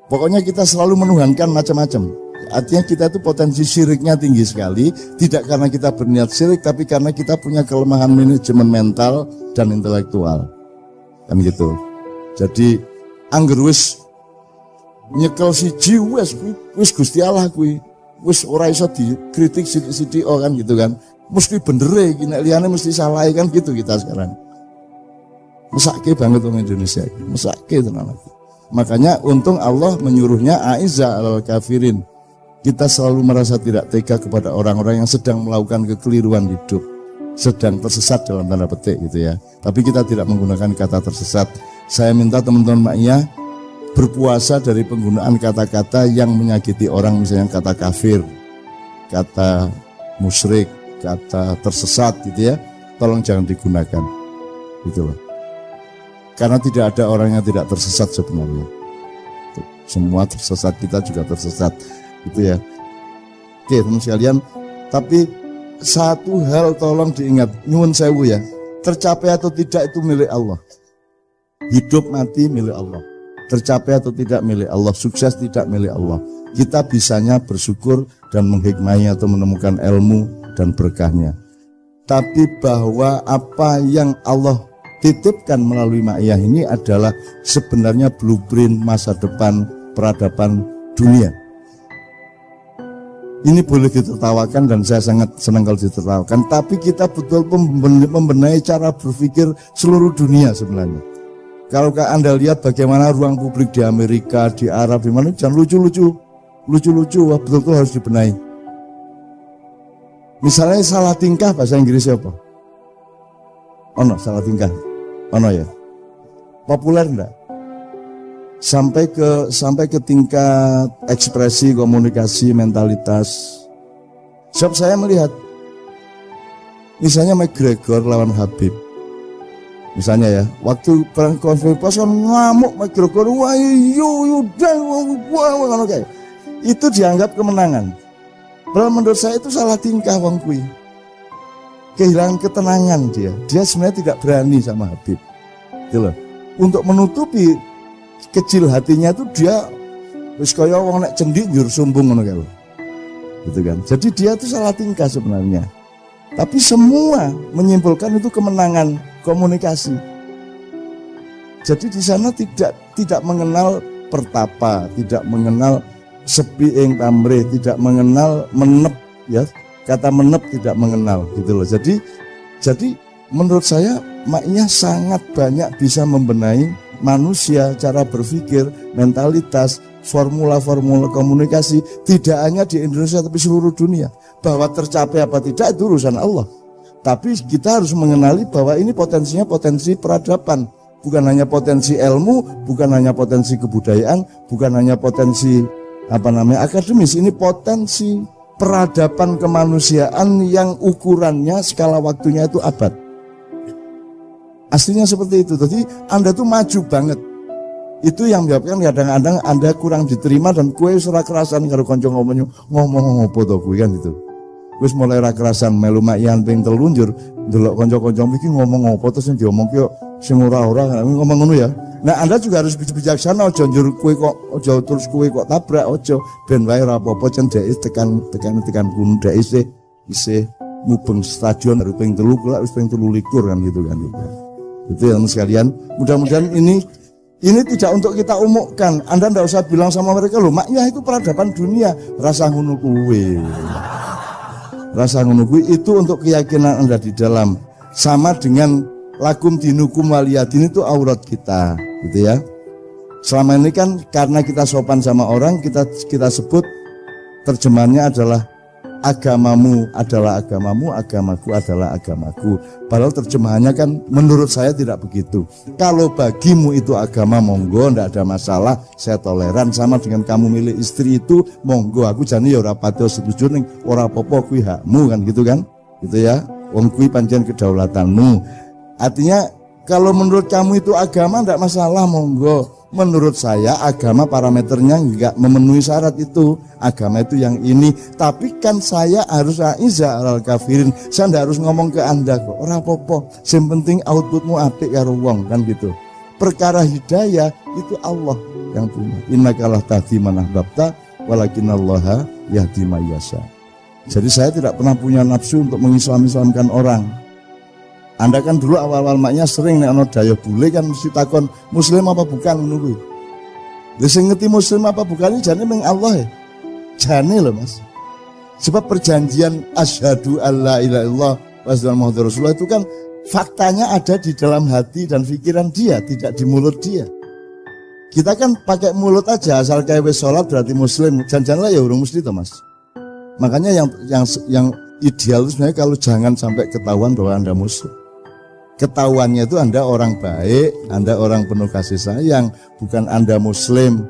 Pokoknya kita selalu menuhankan macam-macam. Artinya kita itu potensi syiriknya tinggi sekali, tidak karena kita berniat syirik, tapi karena kita punya kelemahan manajemen mental dan intelektual, kan gitu. Jadi angger wis nyekel siji wis Gusti Allah kuwi, wis ora iso dikritik sithik-sithik kan gitu kan. Mesti bener iki nek liyane mesti salah kan gitu kita sekarang. Mesake banget orang Indonesia, mesake tenan aku. Makanya untung Allah menyuruhnya aiza alal kafirin. Kita selalu merasa tidak tega kepada orang-orang yang sedang melakukan kekeliruan hidup, sedang tersesat dalam tanda petik gitu ya. Tapi kita tidak menggunakan kata tersesat. Saya minta teman-teman maknya berpuasa dari penggunaan kata-kata yang menyakiti orang, misalnya kata kafir, kata musyrik, kata tersesat gitu ya. Tolong jangan digunakan gitu loh. Karena tidak ada orang yang tidak tersesat sebenarnya. Semua tersesat, kita juga tersesat. Gitu ya. Oke teman sekalian, tapi satu hal tolong diingat, nyuwun sewu ya, tercapai atau tidak itu milik Allah. Hidup mati milik Allah. Tercapai atau tidak milik Allah, sukses tidak milik Allah. Kita bisanya bersyukur dan menghikmahi atau menemukan ilmu dan berkahnya. Tapi bahwa apa yang Allah titipkan melalui ma'iyah ini adalah sebenarnya blueprint masa depan peradaban dunia. Ini boleh ditertawakan dan saya sangat senang kalau ditertawakan, tapi kita betul membenahi cara berpikir seluruh dunia sebenarnya. Kalau Anda lihat bagaimana ruang publik di Amerika, di Arab, di mana jangan lucu-lucu, wah betul-betul harus dibenahi. Misalnya salah tingkah bahasa Inggris apa? Ono salah tingkah, ono ya. Populer enggak? Sampai ke tingkat ekspresi, komunikasi, mentalitas. Sebab saya melihat misalnya McGregor lawan Habib, misalnya ya, waktu perang konfirmasi kan ngamuk McGregor, wah kayak itu dianggap kemenangan. Padahal menurut saya itu salah tingkah wong kuwi. Kehilangan ketenangan dia sebenarnya tidak berani sama Habib. Gitu loh. Untuk menutupi kecil hatinya itu dia wis kaya wong nek cendik njur sumbung ngono kae. Gitu kan. Jadi dia itu salah tingkah sebenarnya. Tapi semua menyimpulkan itu kemenangan komunikasi. Jadi di sana tidak mengenal pertapa, tidak mengenal sepi ing pamrih, tidak mengenal menep ya. Kata menep tidak mengenal gitu loh. Jadi menurut saya maknya sangat banyak bisa membenahi manusia, cara berpikir, mentalitas, formula-formula komunikasi, tidak hanya di Indonesia tapi seluruh dunia. Bahwa tercapai apa tidak itu urusan Allah. Tapi kita harus mengenali bahwa ini potensinya potensi peradaban, bukan hanya potensi ilmu, bukan hanya potensi kebudayaan, bukan hanya potensi akademis, ini potensi peradaban kemanusiaan yang ukurannya skala waktunya itu abad. Aslinya seperti itu. Jadi Anda tuh maju banget. Itu yang menyebabkan kadang-kadang Anda kurang diterima dan kue ora kerasan karo kanca ngomong apa to kuwi kan gitu. Wis mulai ra kerasan melu makian ping telunjur ndelok kanca-kanca iki ngomong apa terus sing diomongke yo sing ora-ora ngomong ngono ya. Nah, Anda juga harus bijaksana, aja njur kue kok aja terus kue kok tabrak aja ben wae ora apa-apa cendek tekan kuno dek isih mubeng stadion baru ping 3 kok wis ping 23 kan gitu kan gitu. Itu ya teman sekalian, mudah-mudahan ini tidak untuk kita umumkan. Anda tidak usah bilang sama mereka loh, maknya itu peradaban dunia. Rasa ngono kuwi. Rasa ngono kuwi itu untuk keyakinan Anda di dalam. Sama dengan lakum dinukum waliyadin itu aurat kita, gitu ya. Selama ini kan karena kita sopan sama orang, kita sebut terjemahannya adalah agamamu adalah agamamu, agamaku adalah agamaku. Padahal terjemahannya kan menurut saya tidak begitu. Kalau bagimu itu agama, monggo, tidak ada masalah, saya toleran. Sama dengan kamu milih istri itu, monggo, aku jane ya ora pati setuju ning ora apa-apa kuwi hakmu kan gitu kan. Gitu ya. Wong kuwi pancen kedaulatanmu. Artinya kalau menurut kamu itu agama tidak masalah, monggo. Menurut saya agama parameternya enggak memenuhi syarat itu. Agama itu yang ini. Tapi kan saya harus aiza alal kafirin. Saya tidak harus ngomong ke Anda kok. Ora apa-apa. Yang penting outputmu apik karo wong kan gitu. Perkara hidayah itu Allah yang punya. Innaka la tahdi man ahbabta walakinallaha yahdi may yasha. Jadi saya tidak pernah punya nafsu untuk mengislam-islamkan orang. Anda kan dulu awal-awal maknya sering nek ana daya bule kan mesti takon muslim apa bukan ngono kuwi. Lha sing ngerti muslim apa bukan jane meng Allah ya. Jane lho Mas. Sebab perjanjian asyhadu alla ilaha illallah wa asyhadu muhammadar rasulullah itu kan faktanya ada di dalam hati dan pikiran dia, tidak di mulut dia. Kita kan pakai mulut aja asal kayak wis salat berarti muslim. Jangan-jangan lah ya urung mesti to Mas. Makanya yang ideal itu sebenarnya kalau jangan sampai ketahuan bahwa Anda muslim. Ketahuannya itu Anda orang baik, Anda orang penuh kasih sayang, bukan Anda muslim.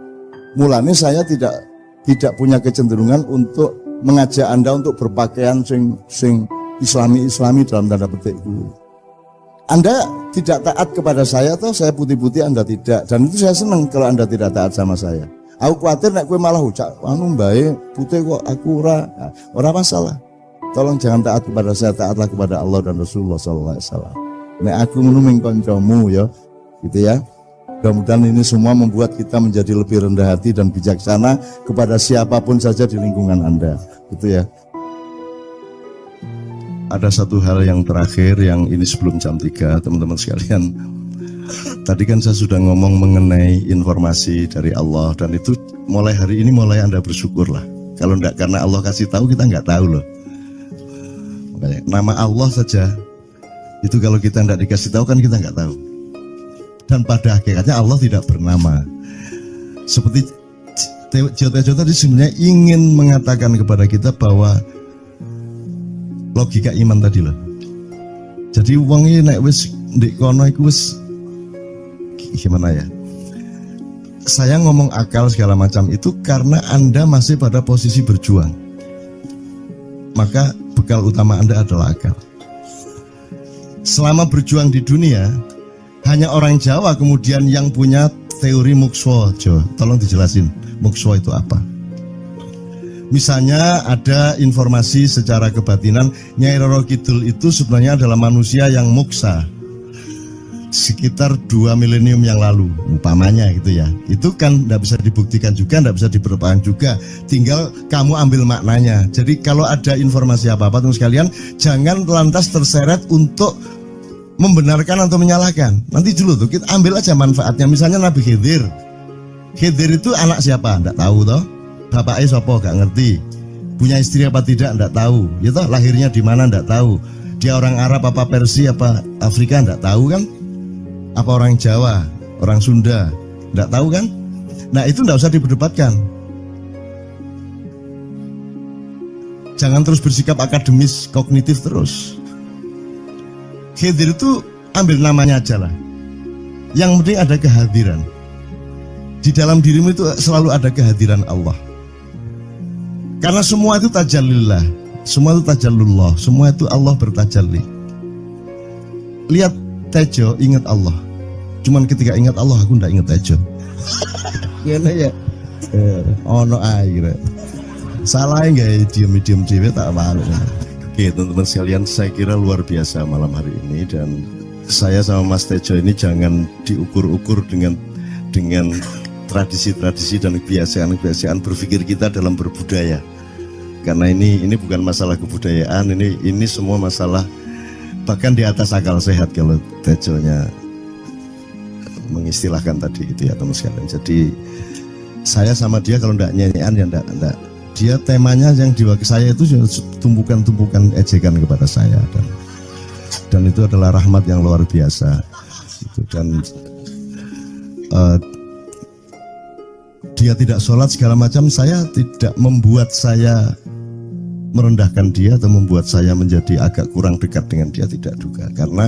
Mulanya saya tidak punya kecenderungan untuk mengajak Anda untuk berpakaian sing islami dalam tanda petik. Anda tidak taat kepada saya atau saya putih-putih Anda tidak, dan itu saya senang kalau Anda tidak taat sama saya. Aku khawatir nek kowe malah ucap anu baik putih kok aku ora masalah. Tolong jangan taat kepada saya, taatlah kepada Allah dan Rasulullah sallallahu alaihi wasallam. Nek aku ngono ming kancamu ya, gitu ya. Mudah-mudahan ini semua membuat kita menjadi lebih rendah hati dan bijaksana kepada siapapun saja di lingkungan Anda, gitu ya. Ada satu hal yang terakhir yang ini sebelum jam 3, teman-teman sekalian. Tadi kan saya sudah ngomong mengenai informasi dari Allah, dan itu mulai hari ini mulai Anda bersyukurlah. Kalau enggak karena Allah kasih tahu, kita enggak tahu loh. Makanya, nama Allah saja itu kalau kita enggak dikasih tahu kan kita enggak tahu. Dan pada hakikatnya Allah tidak bernama. Seperti Jota tadi sebenarnya ingin mengatakan kepada kita bahwa logika iman tadi loh. Jadi wong iki nek wis ndek kono iku wis gimana ya? Saya ngomong akal segala macam itu karena Anda masih pada posisi berjuang. Maka bekal utama Anda adalah akal. Selama berjuang di dunia, hanya orang Jawa kemudian yang punya teori mukswa. Tolong dijelasin, mukswa itu apa? Misalnya ada informasi secara kebatinan Nyai Roro Kidul itu sebenarnya adalah manusia yang muksa sekitar 2 milenium yang lalu, umpamanya gitu ya. Itu kan tidak bisa dibuktikan juga, tidak bisa diperpanjang juga. Tinggal kamu ambil maknanya. Jadi kalau ada informasi apa-apa teman sekalian, jangan lantas terseret untuk membenarkan atau menyalahkan. Nanti dulu tuh kita ambil aja manfaatnya. Misalnya Nabi Khidir. Khidir itu anak siapa? Tidak tahu toh. Bapaknya sopo gak ngerti. Punya istri apa tidak? Tidak tahu. Ya toh, lahirnya di mana? Tidak tahu. Dia orang Arab apa Persia apa Afrika? Tidak tahu kan? Apa orang Jawa, orang Sunda? Tidak tahu kan? Nah itu tidak usah diperdebatkan. Jangan terus bersikap akademis, kognitif terus. Khidir itu ambil namanya aja lah. Yang penting ada kehadiran. Di dalam dirimu itu selalu ada kehadiran Allah. Karena semua itu tajallillah, semua itu tajallullah, semua itu Allah bertajalli. Lihat Tejo, ingat Allah. Cuman ketika ingat Allah, aku ndak ingat Tejo. Gimana ya? Ono air. Salah nggak diem cewek tak malu. Oke teman-teman sekalian, saya kira luar biasa malam hari ini, dan saya sama Mas Tejo ini jangan diukur-ukur dengan tradisi-tradisi dan kebiasaan-kebiasaan berpikir kita dalam berbudaya. Karena ini bukan masalah kebudayaan, ini semua masalah bahkan di atas akal sehat kalau Tejonya mengistilahkan tadi gitu ya teman sekalian. Jadi saya sama dia kalau enggak nyanyian ya enggak. Dia temanya yang diwakili saya itu tumpukan-tumpukan ejekan kepada saya, dan itu adalah rahmat yang luar biasa. Gitu. Dan dia tidak sholat segala macam, saya tidak membuat saya merendahkan dia atau membuat saya menjadi agak kurang dekat dengan dia, tidak juga. Karena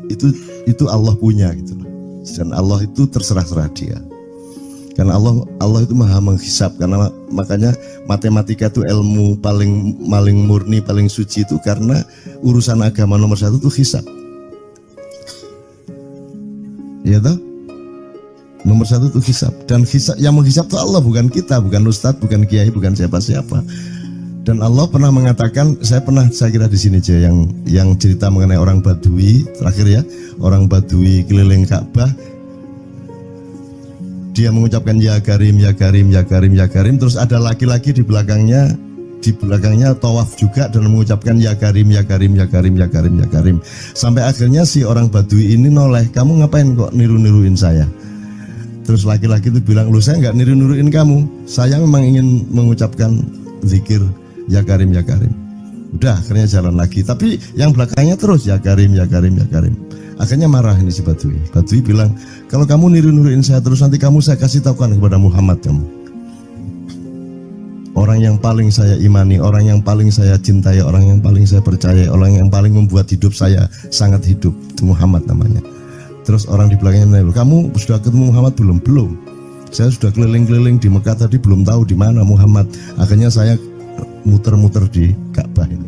itu Allah punya gitu loh. Dan Allah itu terserah-serah dia. Karena Allah itu maha menghisab. Karena makanya matematika itu ilmu paling murni, paling suci itu karena urusan agama nomor satu itu hisab. Ya toh? Nomor satu itu hisab. Dan hisab, yang menghisab itu Allah, bukan kita, bukan ustadz, bukan kiai, bukan siapa-siapa. Dan Allah pernah mengatakan, saya kira di sini aja yang cerita mengenai orang Badui terakhir ya, orang Badui keliling Ka'bah, dia mengucapkan ya Karim, ya Karim, ya Karim, ya Karim, terus ada laki-laki di belakangnya tawaf juga dan mengucapkan ya Karim, ya Karim, ya Karim, ya Karim, ya Karim. Sampai akhirnya si orang Badui ini noleh, kamu ngapain kok niru-niruin saya? Terus laki-laki itu bilang, lu saya nggak niru-niruin kamu, saya memang ingin mengucapkan zikir ya Karim, ya Karim. Udah akhirnya jalan lagi, tapi yang belakangnya terus ya Karim, ya Karim, ya Karim. Akhirnya marah ini si Badui. Badui bilang, kalau kamu niru-niruin saya terus, nanti saya kasih tahukan kepada Muhammad kamu. Orang yang paling saya imani, orang yang paling saya cintai, orang yang paling saya percaya, orang yang paling membuat hidup saya sangat hidup, itu Muhammad namanya. Terus orang di belakangnya nanya, kamu sudah ketemu Muhammad belum? Belum. Saya sudah keliling-keliling di Mekah tadi, belum tahu di mana Muhammad. Akhirnya saya muter-muter di Ka'bah ini.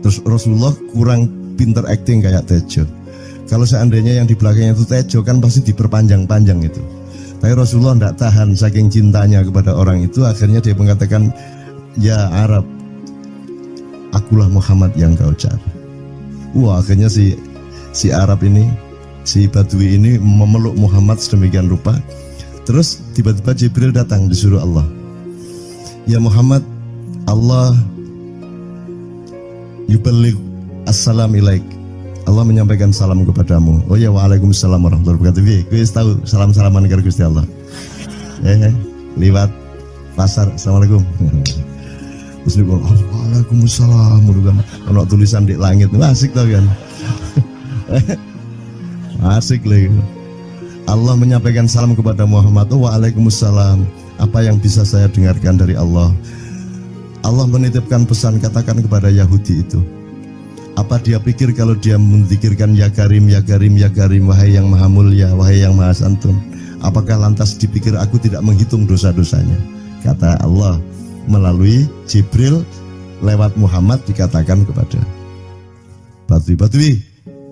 Terus Rasulullah kurang pinter acting kayak Tejo. Kalau seandainya yang di belakangnya itu Tejo kan pasti diperpanjang-panjang itu. Tapi Rasulullah tidak tahan saking cintanya kepada orang itu, akhirnya dia mengatakan, ya Arab, akulah Muhammad yang kau cari. Wah, akhirnya si Arab ini, si Badui ini memeluk Muhammad sedemikian rupa. Terus tiba-tiba Jibril datang disuruh Allah. Ya Muhammad, Allah yuballigh assalam ilaik. Allah menyampaikan salam kepadamu. Oh ya, waalaikumsalam warahmatullahi wabarakatuh. Gue tahu salam-salaman karo Gusti Allah. Liwat pasar, assalamualaikum. Terus dia bilang, waalaikumsalam. Ono tulisan di langit, asik tau kan? Asik lagi. Allah menyampaikan salam kepada Muhammad. Oh, waalaikumsalam. Apa yang bisa saya dengarkan dari Allah? Allah menitipkan pesan, katakan kepada Yahudi itu. Apa dia pikir kalau dia menzikirkan ya Karim, ya Karim, ya Karim, wahai yang maha mulia, wahai yang maha santun, apakah lantas dipikir aku tidak menghitung dosa-dosanya? Kata Allah melalui Jibril lewat Muhammad dikatakan kepada Badui,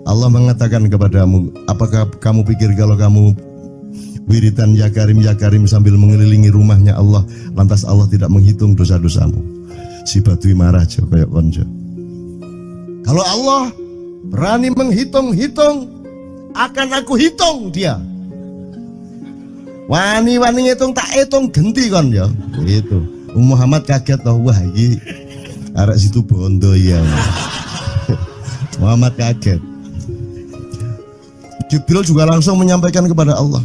Allah mengatakan kepadamu, apakah kamu pikir kalau kamu wiridan ya Karim sambil mengelilingi rumahnya Allah, lantas Allah tidak menghitung dosa-dosamu? Si Badui marah jo kayak konjo. Kalau Allah berani menghitung-hitung, akan aku hitung dia. Wani-wani hitung tak hitung genti kon ya. Itu. Muhammad kaget toh, wah iki arek situ bondo ya. Muhammad kaget. Jibril juga langsung menyampaikan kepada Allah.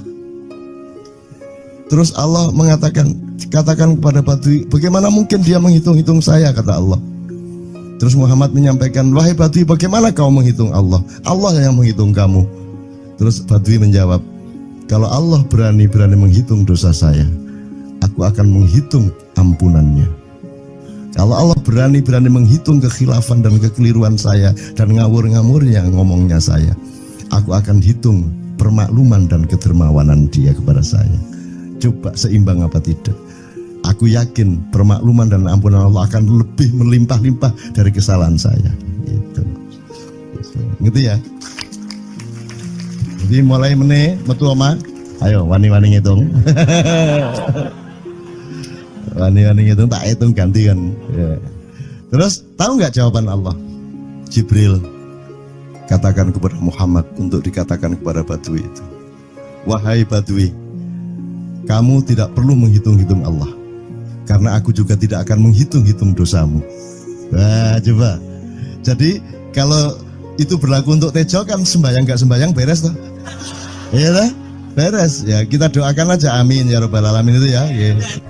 Terus Allah mengatakan, katakan kepada Badui, bagaimana mungkin dia menghitung-hitung saya, kata Allah. Terus Muhammad menyampaikan, wahai Badui, bagaimana kau menghitung Allah? Allah yang menghitung kamu. Terus Badui menjawab, kalau Allah berani menghitung dosa saya, aku akan menghitung ampunannya. Kalau Allah berani menghitung kekhilafan dan kekeliruan saya dan ngawur-ngawurnya ngomongnya saya, aku akan hitung permakluman dan kedermawanan dia kepada saya. Coba seimbang apa tidak? Aku yakin permakluman dan ampunan Allah akan lebih melimpah-limpah dari kesalahan saya. Gitu ya. Jadi mulai metu oma, ayo wani-wani ngitung. Wani-wani ngitung tak hitung ganti kan. Ya. Terus tahu nggak jawaban Allah? Jibril katakan kepada Muhammad untuk dikatakan kepada Badui itu. Wahai Badui, kamu tidak perlu menghitung-hitung Allah. Karena aku juga tidak akan menghitung-hitung dosamu. Wah, coba. Jadi kalau itu berlaku untuk Tejo kan sembahyang gak sembahyang beres toh? Iya toh? Beres. Ya kita doakan aja amin ya rabbal alamin itu ya.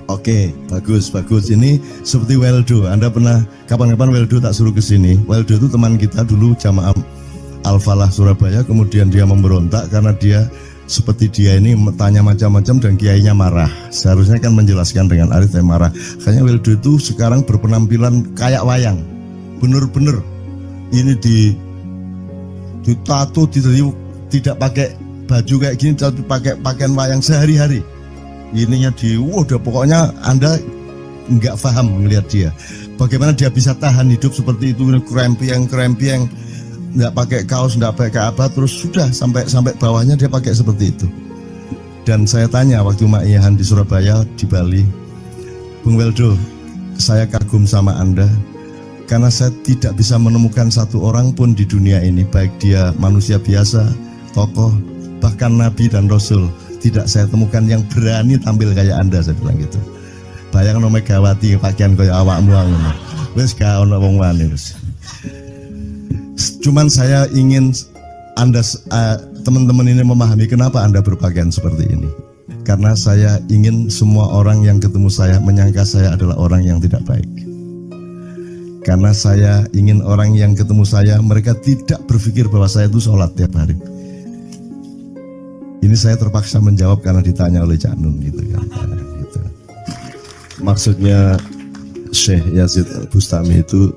Oke, bagus. Ini seperti Weldo. Anda pernah kapan-kapan Weldo tak suruh ke sini. Weldo itu teman kita dulu jamaah Al-Falah Surabaya, kemudian dia memberontak karena dia seperti dia ini tanya macam-macam dan kiainya marah. Seharusnya kan menjelaskan dengan arif tapi marah. Kayaknya Wildo itu sekarang berpenampilan kayak wayang. Bener-bener ini ditato, tidak pakai baju kayak gini, tapi pakai pakaian wayang sehari-hari. Ininya udah pokoknya Anda nggak paham melihat dia. Bagaimana dia bisa tahan hidup seperti itu, krempieng, nggak pakai kaos, nggak pakai apa, terus sudah sampai bawahnya dia pakai seperti itu. Dan saya tanya waktu Ma'iyahan di Surabaya, di Bali, Bung Weldo, saya kagum sama Anda karena saya tidak bisa menemukan satu orang pun di dunia ini, baik dia manusia biasa, tokoh, bahkan Nabi dan Rasul, tidak saya temukan yang berani tampil kayak Anda, saya bilang gitu. Bayang no Megawati pakaian kayak awakmu ngono. Wis gak ono wong wani wis. Cuman saya ingin Anda teman-teman ini memahami kenapa Anda berpakaian seperti ini. Karena saya ingin semua orang yang ketemu saya menyangka saya adalah orang yang tidak baik. Karena saya ingin orang yang ketemu saya mereka tidak berpikir bahwa saya itu sholat tiap hari. Ini saya terpaksa menjawab karena ditanya oleh Cak Nun gitu kan. Gitu. Maksudnya Syekh Yazid Bustami itu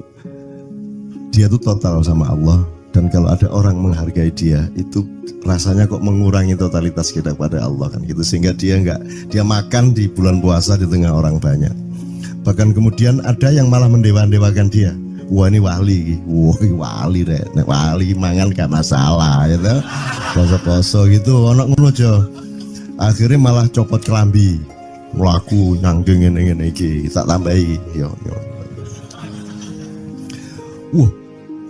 dia tuh total sama Allah, dan kalau ada orang menghargai dia itu rasanya kok mengurangi totalitas kita kepada Allah kan gitu, sehingga dia makan di bulan puasa di tengah orang banyak. Bahkan kemudian ada yang malah mendewa-dewakan dia. Wah ini wali, wali deh, wali mangan gak masalah, gitu. Poso-poso gitu, anak ngono aja. Akhirnya malah copot kelambi, melaku nyanggeng ini iki, tak tambahi, yo.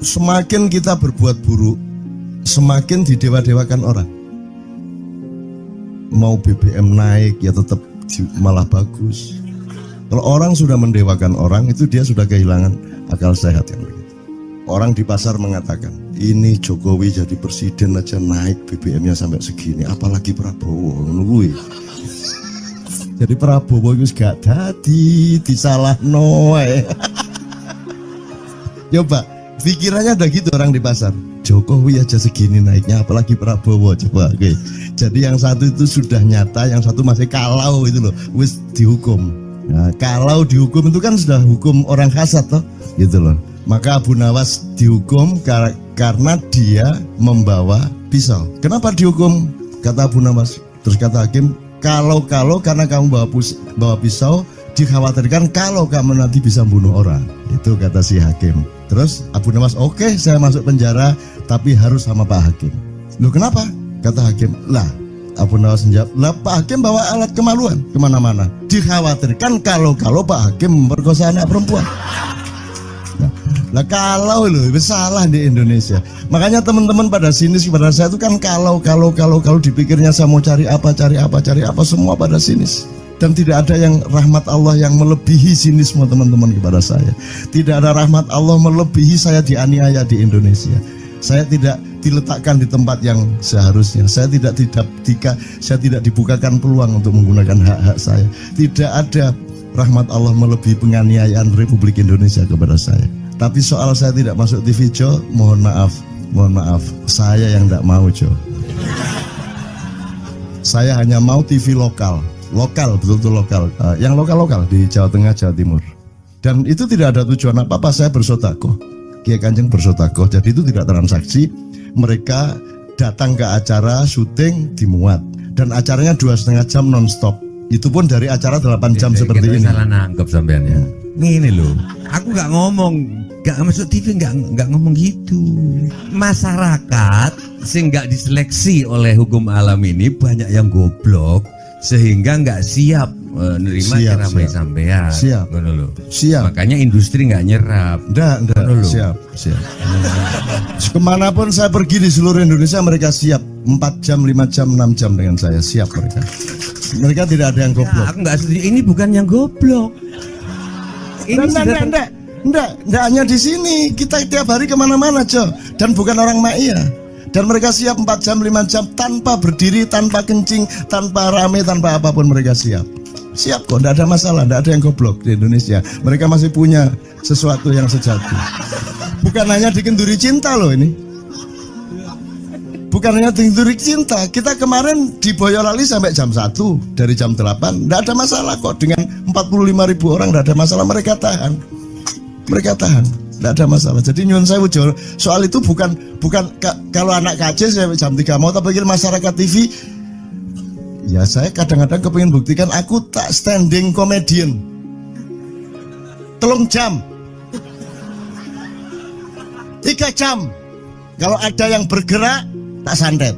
Semakin kita berbuat buruk, semakin didewa-dewakan orang. Mau BBM naik ya tetap malah bagus. Kalau orang sudah mendewakan orang itu dia sudah kehilangan akal sehat kan begitu. Orang di pasar mengatakan ini Jokowi jadi presiden aja naik BBM-nya sampai segini, apalagi Prabowo nungguin. Jadi Prabowo itu gak dadi disalahno ae. Coba pikirannya udah gitu orang di pasar. Jokowi aja segini naiknya apalagi Prabowo, coba oke. Jadi yang satu itu sudah nyata, yang satu masih kalau itu loh, wis dihukum. Nah, kalau dihukum itu kan sudah hukum orang kasat toh, gitu loh. Maka Abu Nawas dihukum karena dia membawa pisau. Kenapa dihukum? Kata Abu Nawas. Terus kata hakim, kalau karena kamu bawa pisau, dikhawatirkan kalau kamu nanti bisa bunuh orang. Itu kata si hakim. Terus Abu Nawas, oke, saya masuk penjara, tapi harus sama Pak Hakim. Loh kenapa? Kata hakim, lah Abu Nawas menjawab, lah Pak Hakim bawa alat kemaluan kemana-mana. Dikhawatirkan kalau Pak Hakim memperkosa anak perempuan. Nah kalau loh, salah di Indonesia. Makanya teman-teman pada sinis pada saya itu kan kalau dipikirnya saya mau cari apa semua pada sinis. Dan tidak ada yang rahmat Allah yang melebihi sinisme teman-teman kepada saya. Tidak ada rahmat Allah melebihi saya dianiaya di Indonesia. Saya tidak diletakkan di tempat yang seharusnya. Saya tidak dibukakan peluang untuk menggunakan hak-hak saya. Tidak ada rahmat Allah melebihi penganiayaan Republik Indonesia kepada saya. Tapi soal saya tidak masuk TV Jo, mohon maaf, saya yang tidak mau Jo. Saya hanya mau TV lokal, betul-betul lokal, yang lokal di Jawa Tengah, Jawa Timur. Dan itu tidak ada tujuan apa-apa, saya bersodakoh. Kiai Kanjeng bersodakoh, jadi itu tidak transaksi. Mereka datang ke acara syuting dimuat, dan acaranya 2,5 jam non-stop. Itu pun dari acara 8 jam seperti ini. Salah nangkep sampean ya. Ini loh, aku nggak ngomong, nggak masuk TV, nggak ngomong gitu. Masyarakat sing nggak diseleksi oleh hukum alam ini banyak yang goblok sehingga nggak siap menerima ceramah sampean. Siap. Makanya industri nggak nyerap. Siap. Kemanapun saya pergi di seluruh Indonesia mereka siap 4 jam, 5 jam, 6 jam dengan saya, siap mereka. Mereka tidak ada yang goblok. Ya, aku nggak setuju. Ini bukan yang goblok. Enggak hanya di sini, kita tiap hari kemana-mana Jo, dan bukan orang Ma'iyah. Dan mereka siap 4 jam, 5 jam tanpa berdiri, tanpa kencing, tanpa rame, tanpa apapun mereka siap. Siap kok, tidak ada masalah, tidak ada yang goblok di Indonesia. Mereka masih punya sesuatu yang sejati. Bukan hanya dikenduri cinta loh ini. bukan hanya tinggi cinta. Kita kemarin di Boyolali sampai jam 1, dari jam 8, tidak ada masalah kok. Dengan 45.000 orang tidak ada masalah, mereka tahan, tidak ada masalah. Jadi nyuwun sewu soal itu bukan kalau anak KJ sampai jam 3 mau, tapi masyarakat TV. Ya saya kadang-kadang kepingin buktikan aku tak standing comedian 3 jam 3 jam. Kalau ada yang bergerak tak santet.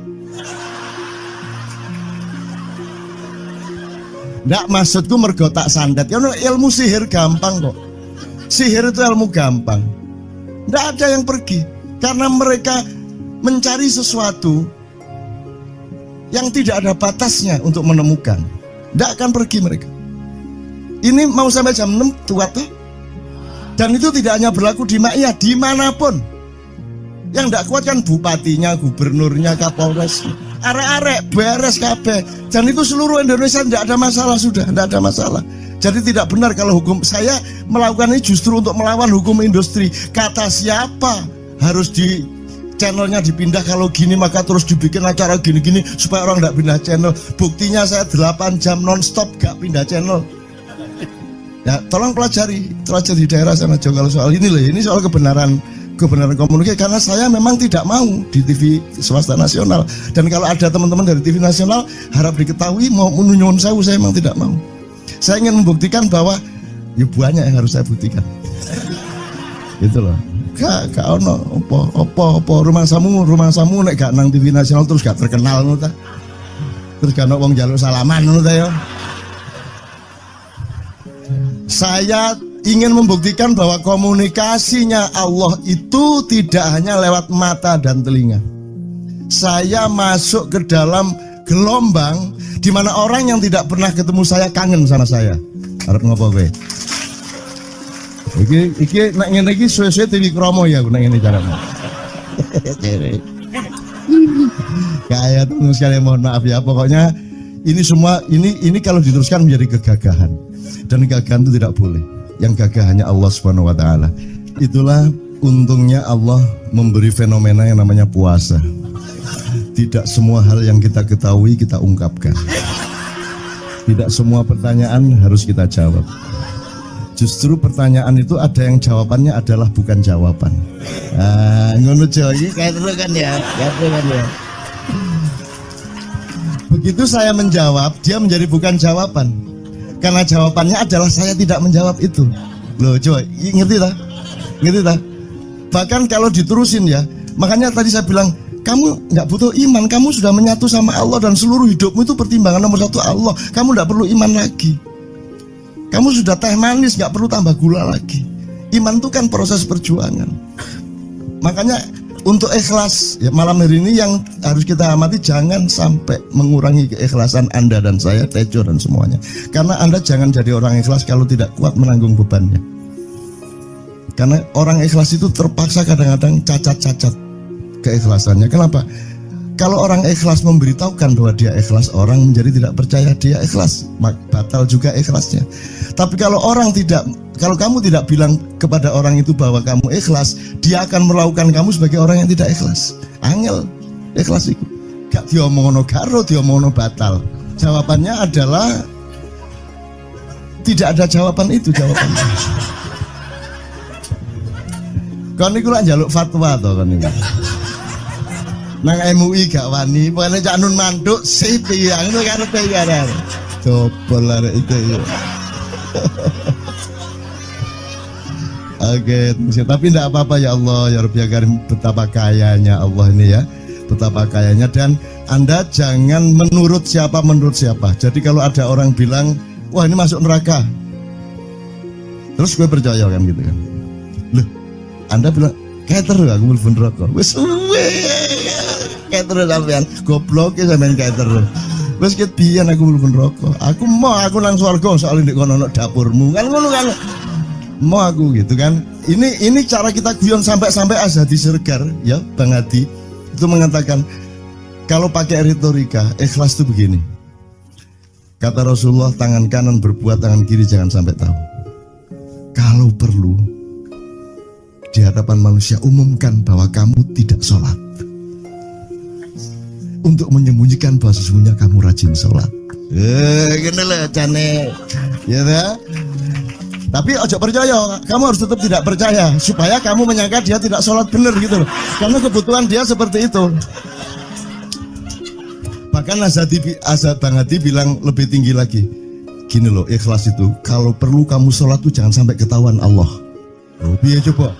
Nggak, maksudku mergo tak santet. Ya ilmu sihir gampang kok. Sihir itu ilmu gampang. Nggak ada yang pergi karena mereka mencari sesuatu yang tidak ada batasnya untuk menemukan. Nggak akan pergi mereka. Ini mau sampai jam 6 tuat tuh. Dan itu tidak hanya berlaku di Maia, dimanapun. Yang tidak kuat kan bupatinya, gubernurnya, kapolres, arek-arek beres kabeh. Dan itu seluruh Indonesia tidak ada masalah, sudah tidak ada masalah. Jadi tidak benar kalau hukum, saya melakukan ini justru untuk melawan hukum industri. Kata siapa harus di channelnya dipindah, kalau gini maka terus dibikin acara gini-gini supaya orang tidak pindah channel. Buktinya saya 8 jam non-stop gak pindah channel. Ya tolong pelajari di daerah sana juga kalau soal ini loh. Ini soal kebenaran komunikasi, karena saya memang tidak mau di TV swasta nasional. Dan kalau ada teman-teman dari TV nasional harap diketahui mau menyunyun saya memang tidak mau. Saya ingin membuktikan bahwa ya banyak yang harus saya buktikan. Gitu loh. Gak ono opo rumah samu nek gak nang TV nasional terus gak terkenal ngono ta. Terus gak ono wong njaluk salaman ngono ta ya. Saya ingin membuktikan bahwa komunikasinya Allah itu tidak hanya lewat mata dan telinga. Saya masuk ke dalam gelombang di mana orang yang tidak pernah ketemu saya kangen sama saya. Arep ngopo kowe? Iki nek ngene iki suwe-suwe TV Kromo ya nek ngene carane. Kayak teman sekalian mohon maaf ya, pokoknya ini semua ini kalau diteruskan menjadi kegagahan. Dan kegagahan itu tidak boleh. Yang gagah hanya Allah Subhanahu wa taala. Itulah untungnya Allah memberi fenomena yang namanya puasa. Tidak semua hal yang kita ketahui kita ungkapkan. Tidak semua pertanyaan harus kita jawab. Justru pertanyaan itu ada yang jawabannya adalah bukan jawaban. Ngono iki kayak terus kan ya, Begitu saya menjawab, dia menjadi bukan jawaban. Karena jawabannya adalah saya tidak menjawab itu. Loh, coba ngerti tak? Ngerti tak? Bahkan kalau diterusin ya, makanya tadi saya bilang, kamu nggak butuh iman, kamu sudah menyatu sama Allah dan seluruh hidupmu itu pertimbangan nomor 1 Allah. Kamu nggak perlu iman lagi. Kamu sudah teh manis, nggak perlu tambah gula lagi. Iman itu kan proses perjuangan. Makanya untuk ikhlas ya, malam hari ini yang harus kita amati, jangan sampai mengurangi keikhlasan Anda dan saya, Tejo dan semuanya. Karena Anda jangan jadi orang ikhlas kalau tidak kuat menanggung bebannya. Karena orang ikhlas itu terpaksa kadang-kadang cacat-cacat keikhlasannya. Kenapa? Kalau orang ikhlas memberitahukan bahwa dia ikhlas, orang menjadi tidak percaya dia ikhlas, batal juga ikhlasnya. Tapi kalau kamu tidak bilang kepada orang itu bahwa kamu ikhlas, dia akan melakukan kamu sebagai orang yang tidak ikhlas. Angel ikhlas itu. Gak diomongno garo, diomongno batal. Jawabannya adalah tidak ada jawaban itu jawabannya. Kon niku lak njaluk fatwa to kon niku. Nang MUI gak wani, pokoknya Cak Nun manduk sip ya, itu karepe ya. Coba lah itu ya. Oke, tapi tidak apa-apa ya Allah, ya Rabbi ya Karim, betapa kayanya Allah ini ya, betapa kayanya. Dan Anda jangan menurut siapa. Jadi kalau ada orang bilang, wah ini masuk neraka, terus gue percaya kan gitu kan. Loh, Anda bilang, kater aku mlebu neraka. Wis kater sampean, goblok ya sampean kater. Wis ket biyen aku mlebu neraka. Aku nang swarga soal ndek kono ana dapurmu. Kan ngono kan. Mau aku gitu kan. Ini cara kita guyon sampai Azhadi Siregar ya Bang Hadi itu mengatakan kalau pakai retorika ikhlas itu begini. Kata Rasulullah, tangan kanan berbuat, tangan kiri jangan sampai tahu. Kalau perlu di hadapan manusia umumkan bahwa kamu tidak sholat. untuk menyembunyikan bahwa sesungguhnya kamu rajin sholat. Gini lah cane, ya dah. Tapi ojo percaya, kamu harus tetap tidak percaya supaya kamu menyangka dia tidak sholat benar gitu loh. Karena kebutuhan dia seperti itu. Bahkan Azad Bang Hadi bilang lebih tinggi lagi. Gini loh, ikhlas itu kalau perlu kamu sholat tuh jangan sampai ketahuan Allah. Oh, biar coba.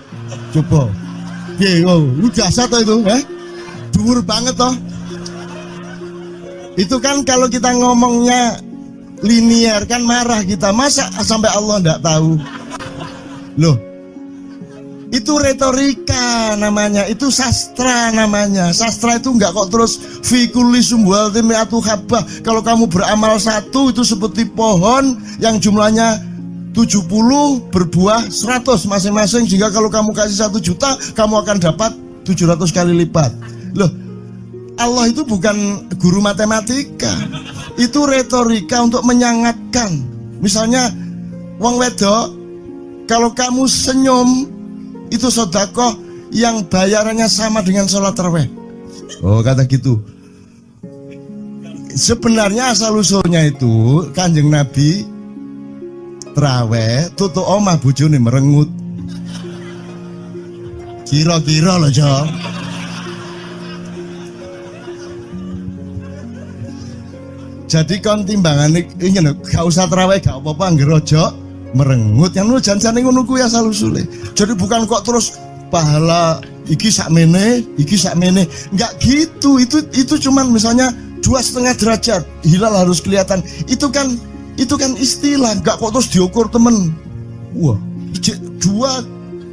Ini jasa toh itu, dhuwur banget toh. Itu kan kalau kita ngomongnya linear kan marah kita, masa sampai Allah enggak tahu. Loh, itu retorika namanya, itu sastra namanya. Sastra itu enggak kok terus fi kulli sumbuhatin mi'atu habbah. Kalau kamu beramal satu itu seperti pohon yang jumlahnya 70 berbuah 100 masing-masing, sehingga kalau kamu kasih 1 juta kamu akan dapat 700 kali lipat. Loh, Allah itu bukan guru matematika, itu retorika untuk menyangatkan. Misalnya wong wedok, kalau kamu senyum itu sedekah yang bayarannya sama dengan sholat tarawih. Oh, kata gitu. Sebenarnya asal usulnya itu Kanjeng Nabi tarawih tutuk omah bojone merengut. Kira-kira loh, Jo. Jadi kon timbangan ini gak usah tarawih gak apa-apa anggere aja merengut yang lu janjane ngono kuwi asal usule. Jadi bukan kok terus pahala iki sakmene, enggak gitu. Itu cuman misalnya 2,5 derajat hilal harus kelihatan. Itu kan istilah, enggak kok terus diukur temen. Wah, 2,4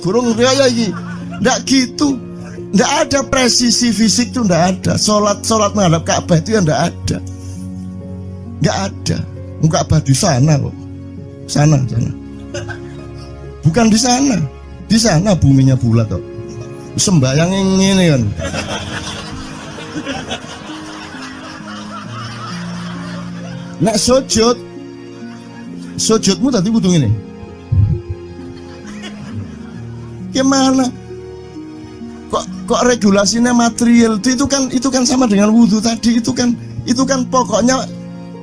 gorong raya iki. Enggak gitu. Enggak ada presisi fisik tuh, enggak ada. Sholat menghadap Ka'bah itu ya enggak ada. Enggak ada. Ka'bah di sana kok. Sana. Bukan di sana. Di sana buminya bulat kok. Sembayang ini kan. Nek sujudmu tadi butuh ini. Gimana? Kok regulasinya material itu kan sama dengan wudhu tadi, itu kan pokoknya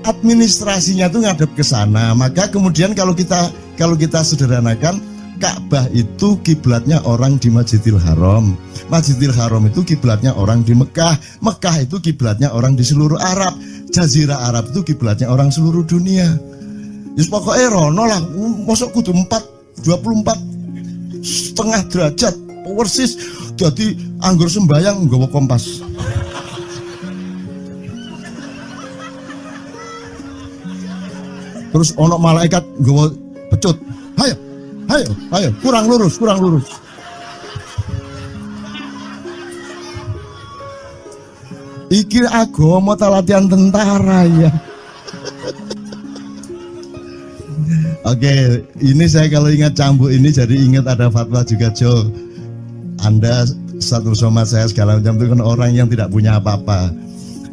administrasinya tuh ngadep ke sana. Maka kemudian kalau kita sederhanakan, Ka'bah itu kiblatnya orang di Masjidil Haram. Masjidil Haram itu kiblatnya orang di Mekah. Mekah itu kiblatnya orang di seluruh Arab. Jazirah Arab itu kiblatnya orang seluruh dunia. Just pokoknya rono lah, masuk kudu 24,5 derajat persis. Jadi anggur sembayang nggawa kompas. Terus ono malaikat nggawa pecut. Ayo, kurang lurus. Iki agama ta latihan tentara ya. Oke, ini saya kalau ingat cambuk ini jadi ingat ada fatwa juga, Jo. Anda satu sama saya segala macam itu kan orang yang tidak punya apa-apa,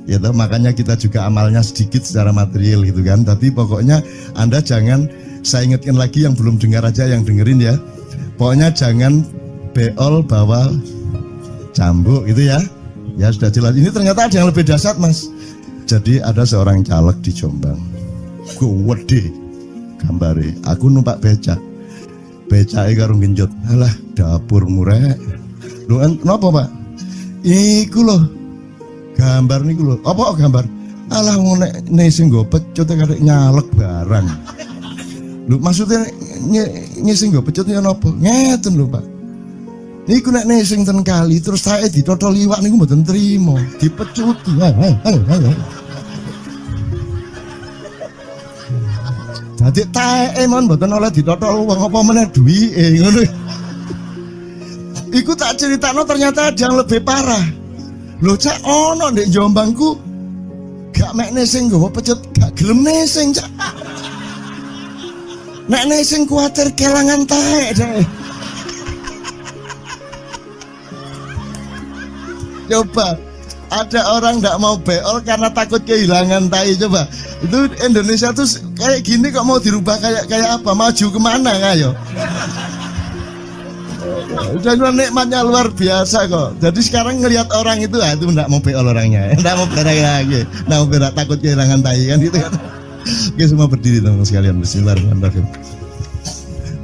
ya toh, makanya kita juga amalnya sedikit secara material gitu kan. Tapi pokoknya Anda jangan, saya ingatkan lagi yang belum dengar aja, yang dengerin ya. Pokoknya jangan beol bawa cambuk gitu ya. Ya sudah jelas. Ini ternyata ada yang lebih dahsyat, Mas. Jadi ada seorang caleg di Jombang. Gede gambare. Aku numpak becak. Becake karo genjot. Alah, dapur murek. Lho, kenapa, Pak? Iku lho. Gambar niku lho. Apa gambar? Alah ngene sing nggo pecut karek nyalek barang. Lho, maksudnya sing nggo pecut ya napa? Ngeten lho, Pak. Niku nek sing ten kali terus sae ditotol iwak niku mboten trimo, dipecuti. Dadi tae mon mboten oleh ditotol wong apa meneh duwike ngono. Iku tak critakno ternyata ada yang lebih parah. Lho cak ono ndek Jombangku gak mek sing nggawa pecut gak gelem nesing cak. Nek nesing kuwatir kelangan tae deh. Coba ada orang nggak mau beol karena takut kehilangan tai. Coba itu Indonesia tuh kayak gini kok mau dirubah kayak apa? Maju kemana ayo? Dan nikmatnya luar biasa kok. Jadi sekarang ngelihat orang itu, itu enggak mau beol orangnya, enggak mau berak lagi, enggak mau berak, takut kehilangan tai kan gitu kan. Oke, semua berdiri teman-teman sekalian. Bismillahirrahmanirrahim.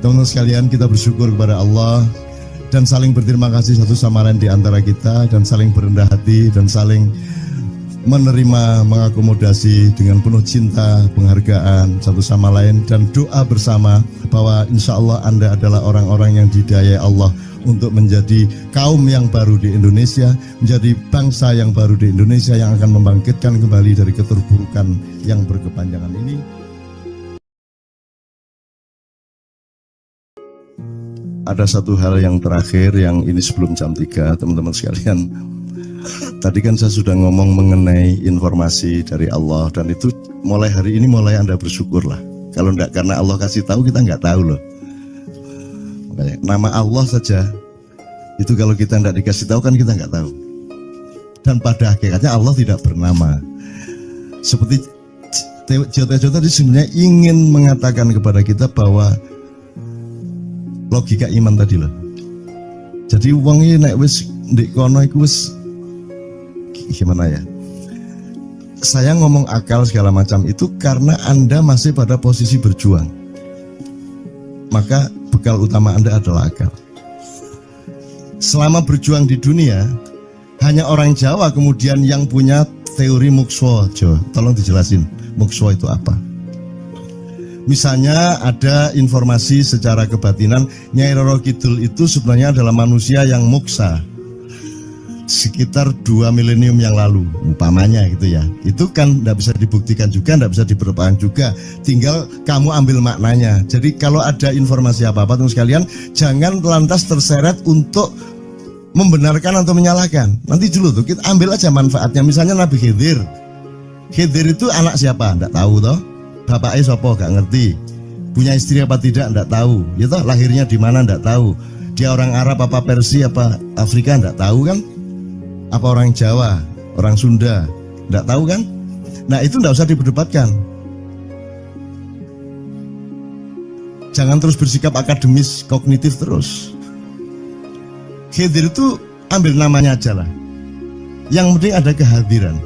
Teman-teman sekalian, kita bersyukur kepada Allah dan saling berterima kasih satu sama lain di antara kita, dan saling berendah hati dan saling menerima, mengakomodasi dengan penuh cinta, penghargaan satu sama lain, dan doa bersama bahwa insya Allah Anda adalah orang-orang yang dihidayai Allah untuk menjadi kaum yang baru di Indonesia, menjadi bangsa yang baru di Indonesia yang akan membangkitkan kembali dari keterpurukan yang berkepanjangan ini. Ada satu hal yang terakhir yang ini sebelum jam 3, teman-teman sekalian. Tadi kan saya sudah ngomong mengenai informasi dari Allah, dan itu mulai hari ini mulai Anda bersyukurlah. Kalau enggak karena Allah kasih tahu, kita enggak tahu loh. Makanya, nama Allah saja itu kalau kita enggak dikasih tahu kan kita enggak tahu. Dan pada hakikatnya Allah tidak bernama. Seperti Tejo tadi sebenarnya ingin mengatakan kepada kita bahwa logika iman tadi loh. Jadi wong iki nek wis ndek kono iku wis gimana ya? Saya ngomong akal segala macam itu karena Anda masih pada posisi berjuang. Maka bekal utama Anda adalah akal. Selama berjuang di dunia, hanya orang Jawa kemudian yang punya teori mukswa. Tolong dijelasin, mukswa itu apa? Misalnya ada informasi secara kebatinan Nyai Roro Kidul itu sebenarnya adalah manusia yang muksa sekitar 2 milenium yang lalu, umpamanya gitu ya. Itu kan tidak bisa dibuktikan juga, tidak bisa diperlukan juga. Tinggal kamu ambil maknanya. Jadi kalau ada informasi apa-apa teman sekalian, jangan lantas terseret untuk membenarkan atau menyalahkan. Nanti dulu tuh kita ambil aja manfaatnya. Misalnya Nabi Khidir. Khidir itu anak siapa? Tidak tahu toh. Bapaknya sopo? Gak ngerti. Punya istri apa tidak? Tidak tahu. Ya toh, lahirnya di mana? Tidak tahu. Dia orang Arab apa Persia apa Afrika? Tidak tahu kan? Apa orang Jawa, orang Sunda, tidak tahu kan? Nah itu tidak usah diperdebatkan. Jangan terus bersikap akademis, kognitif terus. Khidir itu ambil namanya aja lah. Yang penting ada kehadiran.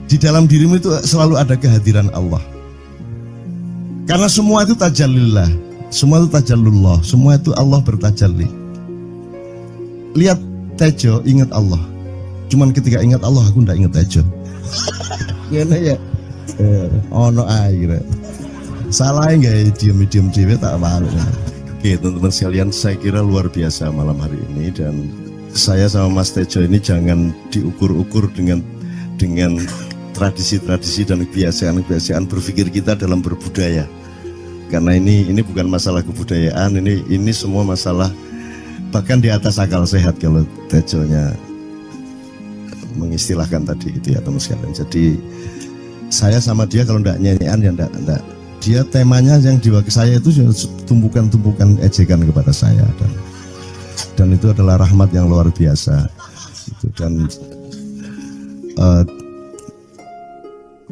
Di dalam dirimu itu selalu ada kehadiran Allah. Karena semua itu tajallillah, semua itu tajallullah, semua itu Allah bertajalli. Lihat Tejo, ingat Allah. Cuman ketika ingat Allah, aku ndak ingat Tejo. Gimana ya? Ono air. Salah nggak diem cewek tak malu. Oke teman-teman sekalian, saya kira luar biasa malam hari ini, dan saya sama Mas Tejo ini jangan diukur-ukur dengan tradisi-tradisi dan kebiasaan-kebiasaan berpikir kita dalam berbudaya. Karena ini bukan masalah kebudayaan, ini semua masalah bahkan di atas akal sehat kalau Tejonya mengistilahkan tadi itu ya teman sekalian. Jadi saya sama dia kalau ndak nyanyian ya ndak. Dia temanya yang diwakili saya itu tumpukan-tumpukan ejekan kepada saya, dan itu adalah rahmat yang luar biasa. Dan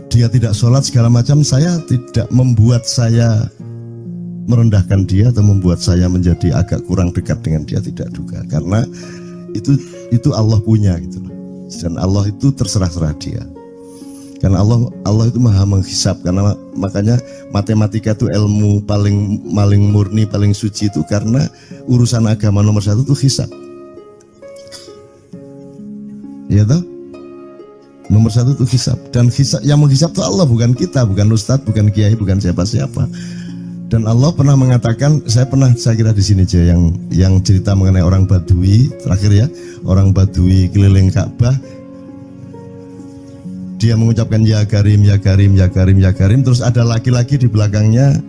dia tidak sholat segala macam, saya tidak membuat saya merendahkan dia atau membuat saya menjadi agak kurang dekat dengan dia, tidak juga, karena itu Allah punya gitu loh. Dan Allah itu terserah-serah dia. Karena Allah itu maha menghisab, karena makanya matematika itu ilmu paling murni, paling suci itu karena urusan agama nomor 1 itu hisab. Ya toh? Nomor 1 itu hisab, dan hisab, yang menghisab itu Allah, bukan kita, bukan ustadz, bukan kiai, bukan siapa-siapa. Dan Allah pernah mengatakan, saya kira di sini aja yang cerita mengenai orang Badui terakhir ya, orang Badui keliling Ka'bah, dia mengucapkan ya Karim, ya Karim, ya Karim, ya Karim, terus ada laki-laki di belakangnya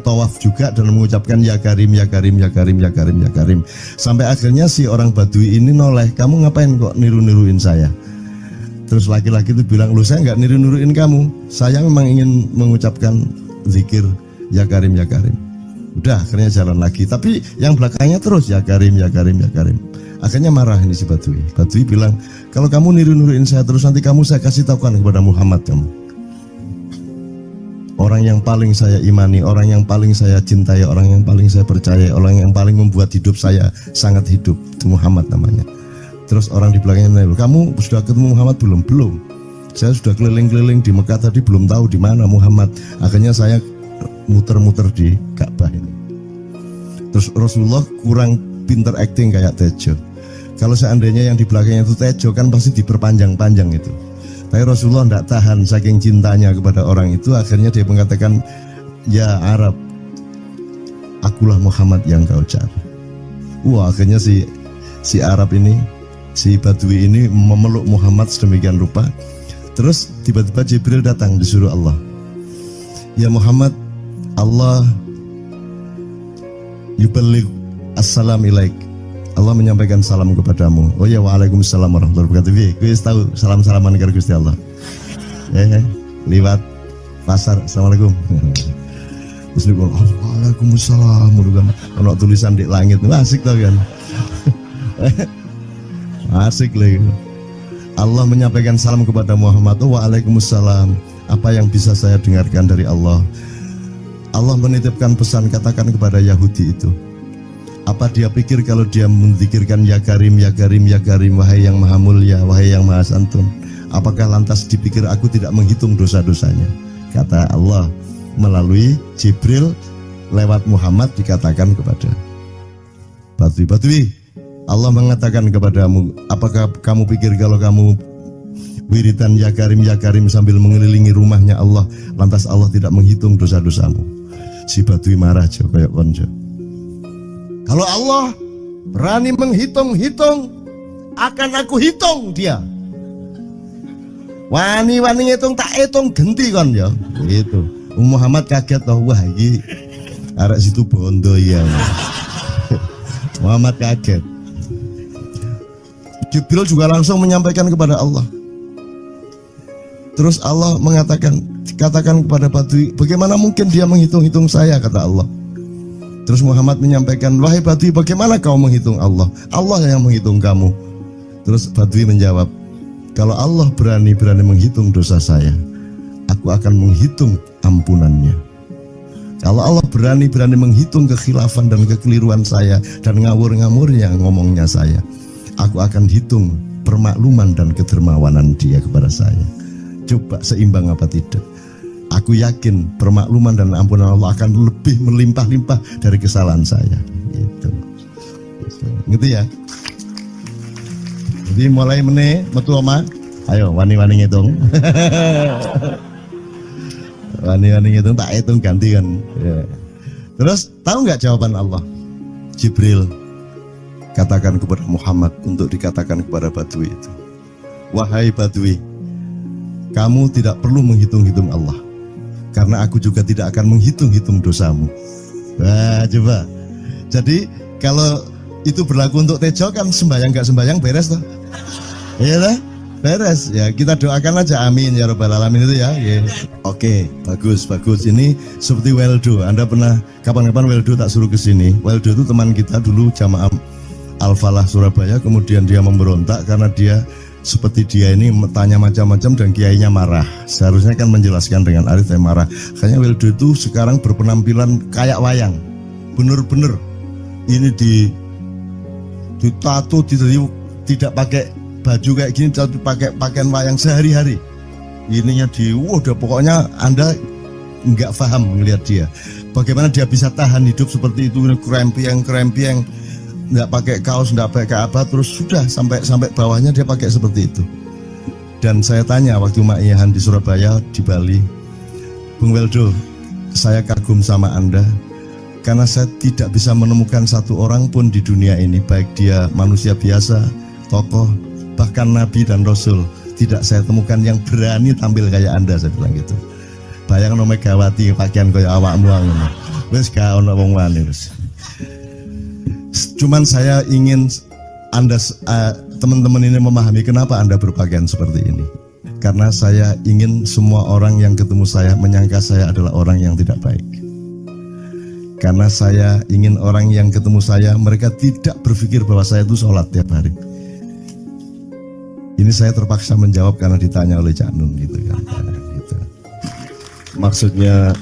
tawaf juga dan mengucapkan ya Karim, ya Karim, ya Karim, ya Karim, ya Karim, sampai akhirnya si orang Badui ini noleh, kamu ngapain kok niru-niruin saya? Terus laki-laki itu bilang, loh saya nggak niru-niruin kamu, saya memang ingin mengucapkan zikir ya Karim, ya Karim. Udah akhirnya jalan lagi, tapi yang belakangnya terus ya Karim, ya Karim, ya Karim. Akhirnya marah ini si Badui. Badui bilang, kalau kamu niru-niruin saya terus, nanti saya kasih tahukan kepada Muhammad kamu. orang yang paling saya imani, orang yang paling saya cintai, orang yang paling saya percaya, orang yang paling membuat hidup saya sangat hidup, itu Muhammad namanya. Terus orang di belakangnya nanya, kamu sudah ketemu Muhammad belum? Belum. Saya sudah keliling-keliling di Mekah tadi, belum tahu di mana Muhammad. Akhirnya saya muter-muter di Ka'bah ini. Terus Rasulullah kurang pinter acting kayak Tejo. Kalau seandainya yang di belakangnya itu Tejo kan pasti diperpanjang-panjang itu. Tapi Rasulullah tidak tahan saking cintanya kepada orang itu, akhirnya dia mengatakan, ya Arab, akulah Muhammad yang kau cari. Wah, akhirnya si Arab ini, si Badui ini memeluk Muhammad sedemikian rupa. Terus tiba-tiba Jibril datang disuruh Allah, ya Muhammad, Allah yuballigh assalam ilaik, Allah menyampaikan salam kepadamu. Oh ya, waalaikumsalam warahmatullahi wabarakatuh. Gue tahu salam-salaman karo Gusti Allah. Liwat pasar, assalamualaikum. Terus dia bilang, waalaikumsalam. Ono tulisan di langit, asik tau kan? Asik lagi. Allah menyampaikan salam kepada Muhammad. Oh, waalaikumsalam. Apa yang bisa saya dengarkan dari Allah? Allah menitipkan pesan, katakan kepada Yahudi itu. Apa dia pikir kalau dia menzikirkan ya Karim, ya Karim, ya Karim, wahai yang maha mulia, wahai yang maha santun, apakah lantas dipikir aku tidak menghitung dosa-dosanya? Kata Allah melalui Jibril lewat Muhammad dikatakan kepada Badui, Allah mengatakan kepadamu, apakah kamu pikir kalau kamu wiridan ya Karim sambil mengelilingi rumahnya Allah, lantas Allah tidak menghitung dosa-dosamu? Si Badui marah jo kayak konjo. Kalau Allah berani menghitung-hitung, akan aku hitung dia. Wani-wani hitung tak hitung genti kon ya. Gitu. Muhammad kaget toh, wah iki arek situ bondo ya. Muhammad kaget. Jibril juga langsung menyampaikan kepada Allah. Terus Allah mengatakan, katakan kepada Badui, bagaimana mungkin dia menghitung-hitung saya, kata Allah. Terus Muhammad menyampaikan, wahai Badui, bagaimana kau menghitung Allah? Allah yang menghitung kamu. Terus Badui menjawab, kalau Allah berani-berani menghitung dosa saya, aku akan menghitung ampunannya. Kalau Allah berani-berani menghitung kekhilafan dan kekeliruan saya dan ngawur-ngawurnya ngomongnya saya, aku akan hitung permakluman dan kedermawanan dia kepada saya. Coba seimbang apa tidak? Aku yakin permakluman dan ampunan Allah akan lebih melimpah-limpah dari kesalahan saya. Gitu. Gitu ya. Jadi mulai metu oma, ayo wani-wani ngitung. Wani-wani ngitung tak hitung ganti kan. Ya. Terus tahu nggak jawaban Allah? Jibril katakan kepada Muhammad untuk dikatakan kepada Badui itu. Wahai Badui, kamu tidak perlu menghitung-hitung Allah, karena aku juga tidak akan menghitung-hitung dosamu. Wah, coba. Jadi kalau itu berlaku untuk Tejo kan sembahyang gak sembahyang beres toh? Iya lah, beres. Ya kita doakan aja, amin ya rabbal alamin itu ya. Oke, bagus. Ini seperti Weldo. Anda pernah kapan-kapan Weldo tak suruh ke sini? Weldo itu teman kita dulu jamaah Al-Falah Surabaya, kemudian dia memberontak karena dia seperti dia ini tanya macam-macam dan kiainya marah. Seharusnya kan menjelaskan dengan arif, tapi marah. Kayaknya Weldo itu sekarang berpenampilan kayak wayang. Bener-bener ini ditato, tidak pakai baju kayak gini, tapi pakai pakaian wayang sehari-hari. Ininya udah pokoknya Anda nggak paham melihat dia. Bagaimana dia bisa tahan hidup seperti itu, krempieng, nggak pakai kaos, nggak pakai apa, terus sudah sampai bawahnya dia pakai seperti itu. Dan saya tanya waktu Ma'iyahan di Surabaya, di Bali, Bung Weldo, saya kagum sama Anda karena saya tidak bisa menemukan satu orang pun di dunia ini, baik dia manusia biasa, tokoh, bahkan Nabi dan Rasul, tidak saya temukan yang berani tampil kayak Anda. Saya bilang gitu. Bayang no Megawati pakaian kayak awakmu ngono. Wis gak ono wong wani wis. Cuman saya ingin Anda teman-teman ini memahami kenapa Anda berpakaian seperti ini. Karena saya ingin semua orang yang ketemu saya menyangka saya adalah orang yang tidak baik. Karena saya ingin orang yang ketemu saya, mereka tidak berpikir bahwa saya itu sholat tiap hari. Ini saya terpaksa menjawab karena ditanya oleh Cak Nun gitu kan. Gitu. Maksudnya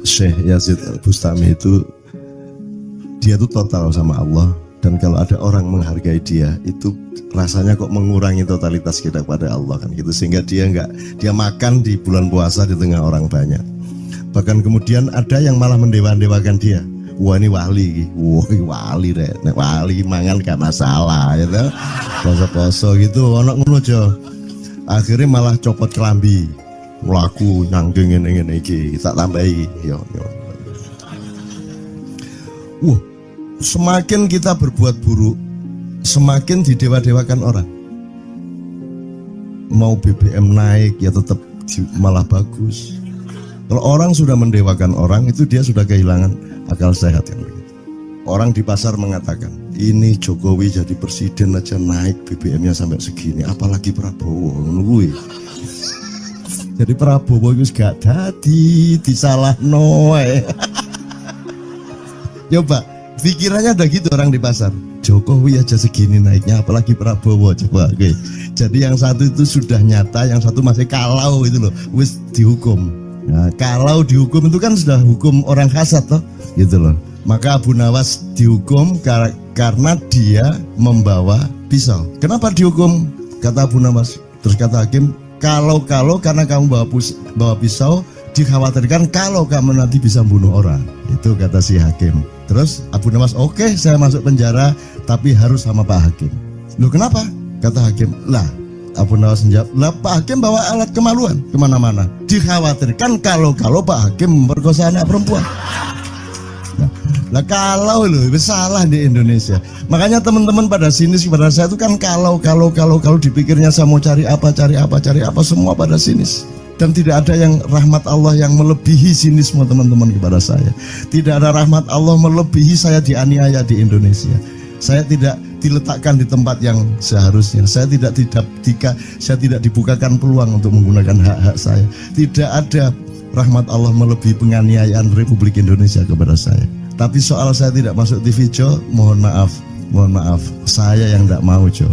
Syekh Yazid Bustami itu dia tuh total sama Allah, dan kalau ada orang menghargai dia itu rasanya kok mengurangi totalitas kita kepada Allah kan gitu, sehingga dia makan di bulan puasa di tengah orang banyak. Bahkan kemudian ada yang malah mendewa-dewakan dia. Wah ini wali, wah ini wali deh, nek wali mangan gak masalah gitu, poso-poso gitu, anak ngono aja. Akhirnya malah copot kelambi, melaku nyanggeng ngene iki, tak tambahi, yo. Wah, semakin kita berbuat buruk, semakin didewa-dewakan orang. Mau BBM naik ya tetap malah bagus. Kalau orang sudah mendewakan orang, itu dia sudah kehilangan akal sehat yang begitu. Orang di pasar mengatakan, ini Jokowi jadi presiden aja naik BBM-nya sampai segini, apalagi Prabowo nungguin. Jadi Prabowo itu gak dadi disalah noe. Coba pikirannya udah gitu orang di pasar. Jokowi aja segini naiknya, apalagi Prabowo, coba. Oke. Jadi yang satu itu sudah nyata, yang satu masih kalau itu loh, wis dihukum. Nah, kalau dihukum itu kan sudah hukum orang hasad toh, gitu loh. Maka Abu Nawas dihukum karena dia membawa pisau. Kenapa dihukum? Kata Abu Nawas. Terus kata hakim, kalau karena kamu bawa pisau, dikhawatirkan kalau kamu nanti bisa bunuh orang. Itu kata si hakim. Terus Abu Nawas, oke, saya masuk penjara, tapi harus sama Pak Hakim. Loh kenapa? Kata hakim, lah Abu Nawas menjawab, lah Pak Hakim bawa alat kemaluan kemana-mana. Dikhawatirkan kalau Pak Hakim memperkosa anak perempuan. Lah kalau loh, salah di Indonesia. Makanya teman-teman pada sinis kepada saya itu kan kalau dipikirnya saya mau cari apa, semua pada sinis. Dan tidak ada yang rahmat Allah yang melebihi sinisme teman-teman kepada saya. Tidak ada rahmat Allah melebihi saya dianiaya di Indonesia. Saya tidak diletakkan di tempat yang seharusnya. Saya tidak dibukakan peluang untuk menggunakan hak-hak saya. Tidak ada rahmat Allah melebihi penganiayaan Republik Indonesia kepada saya. Tapi soal saya tidak masuk TV, Jo, mohon maaf, saya yang tidak mau, Jo.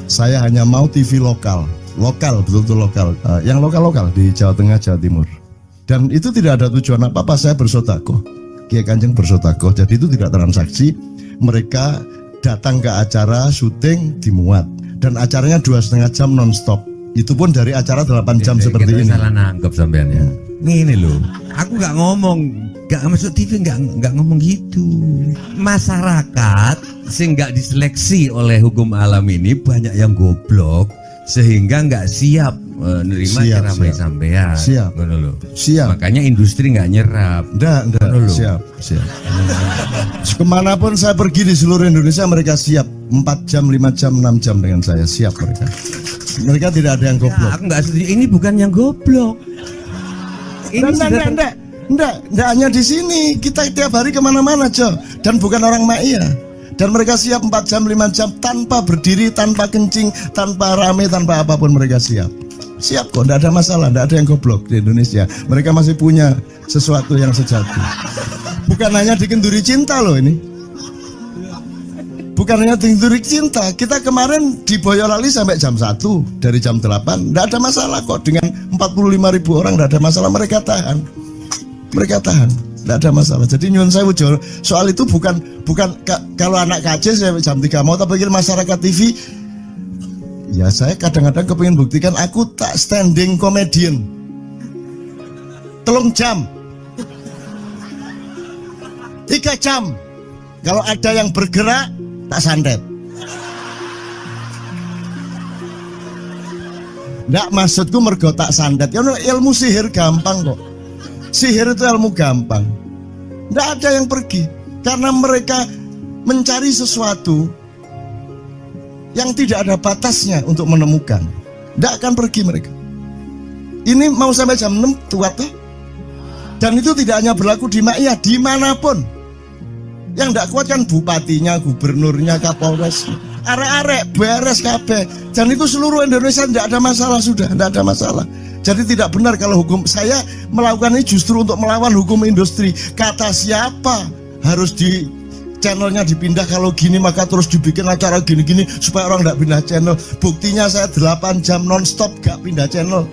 Saya hanya mau TV lokal, betul-betul lokal, yang lokal di Jawa Tengah, Jawa Timur. Dan itu tidak ada tujuan apa-apa, saya bersodakoh, Kiai Kanjeng bersodakoh, jadi itu tidak transaksi. Mereka datang ke acara syuting dimuat, dan acaranya 2,5 jam non-stop. Itu pun dari acara 8 jam seperti ini. Salah nangkep sampean ya. Ini loh, aku nggak ngomong, nggak masuk TV, nggak ngomong gitu. Masyarakat sing nggak diseleksi oleh hukum alam ini banyak yang goblok sehingga nggak siap menerima ceramah sampean. Siap. Makanya industri nggak nyerap. Siap. Kemanapun saya pergi di seluruh Indonesia mereka siap. 4 jam, 5 jam, 6 jam dengan saya siap mereka. Mereka tidak ada yang goblok. Ya, aku nggak setuju. Ini bukan yang goblok. Enggak hanya di sini, kita tiap hari kemana-mana, Jo. Dan bukan orang Ma'iyah. Dan mereka siap 4 jam, 5 jam tanpa berdiri, tanpa kencing, tanpa rame, tanpa apapun mereka siap. Siap kok, enggak ada masalah, enggak ada yang goblok di Indonesia. Mereka masih punya sesuatu yang sejati. Bukan hanya dikenduri cinta loh ini. Bukan hanya dikenduri cinta. Kita kemarin di Boyolali sampai jam 1, dari jam 8, enggak ada masalah kok. Dengan 45.000 orang enggak ada masalah, mereka tahan, tidak ada masalah. Jadi nyuwun sewu soal itu bukan kalau anak KJ saya jam 3 mau tapi masyarakat TV. Ya saya kadang-kadang kepingin buktikan aku tak standing comedian 3 jam 3 jam. Kalau ada yang bergerak tak santet. Nggak, maksudku mergo tak santet. Ya ilmu sihir gampang kok. Sihir itu ilmu gampang. Nggak ada yang pergi karena mereka mencari sesuatu yang tidak ada batasnya untuk menemukan. Nggak akan pergi mereka. Ini mau sampai jam 6 tuat tuh. Dan itu tidak hanya berlaku di Ma'iyah, dimanapun. Yang nggak kuat kan bupatinya, gubernurnya, kapolres, arek-arek beres kabeh. Dan itu seluruh Indonesia tidak ada masalah, sudah tidak ada masalah. Jadi tidak benar kalau hukum, saya melakukan ini justru untuk melawan hukum industri. Kata siapa harus di channelnya dipindah, kalau gini maka terus dibikin acara gini-gini supaya orang tidak pindah channel. Buktinya saya 8 jam non-stop gak pindah channel.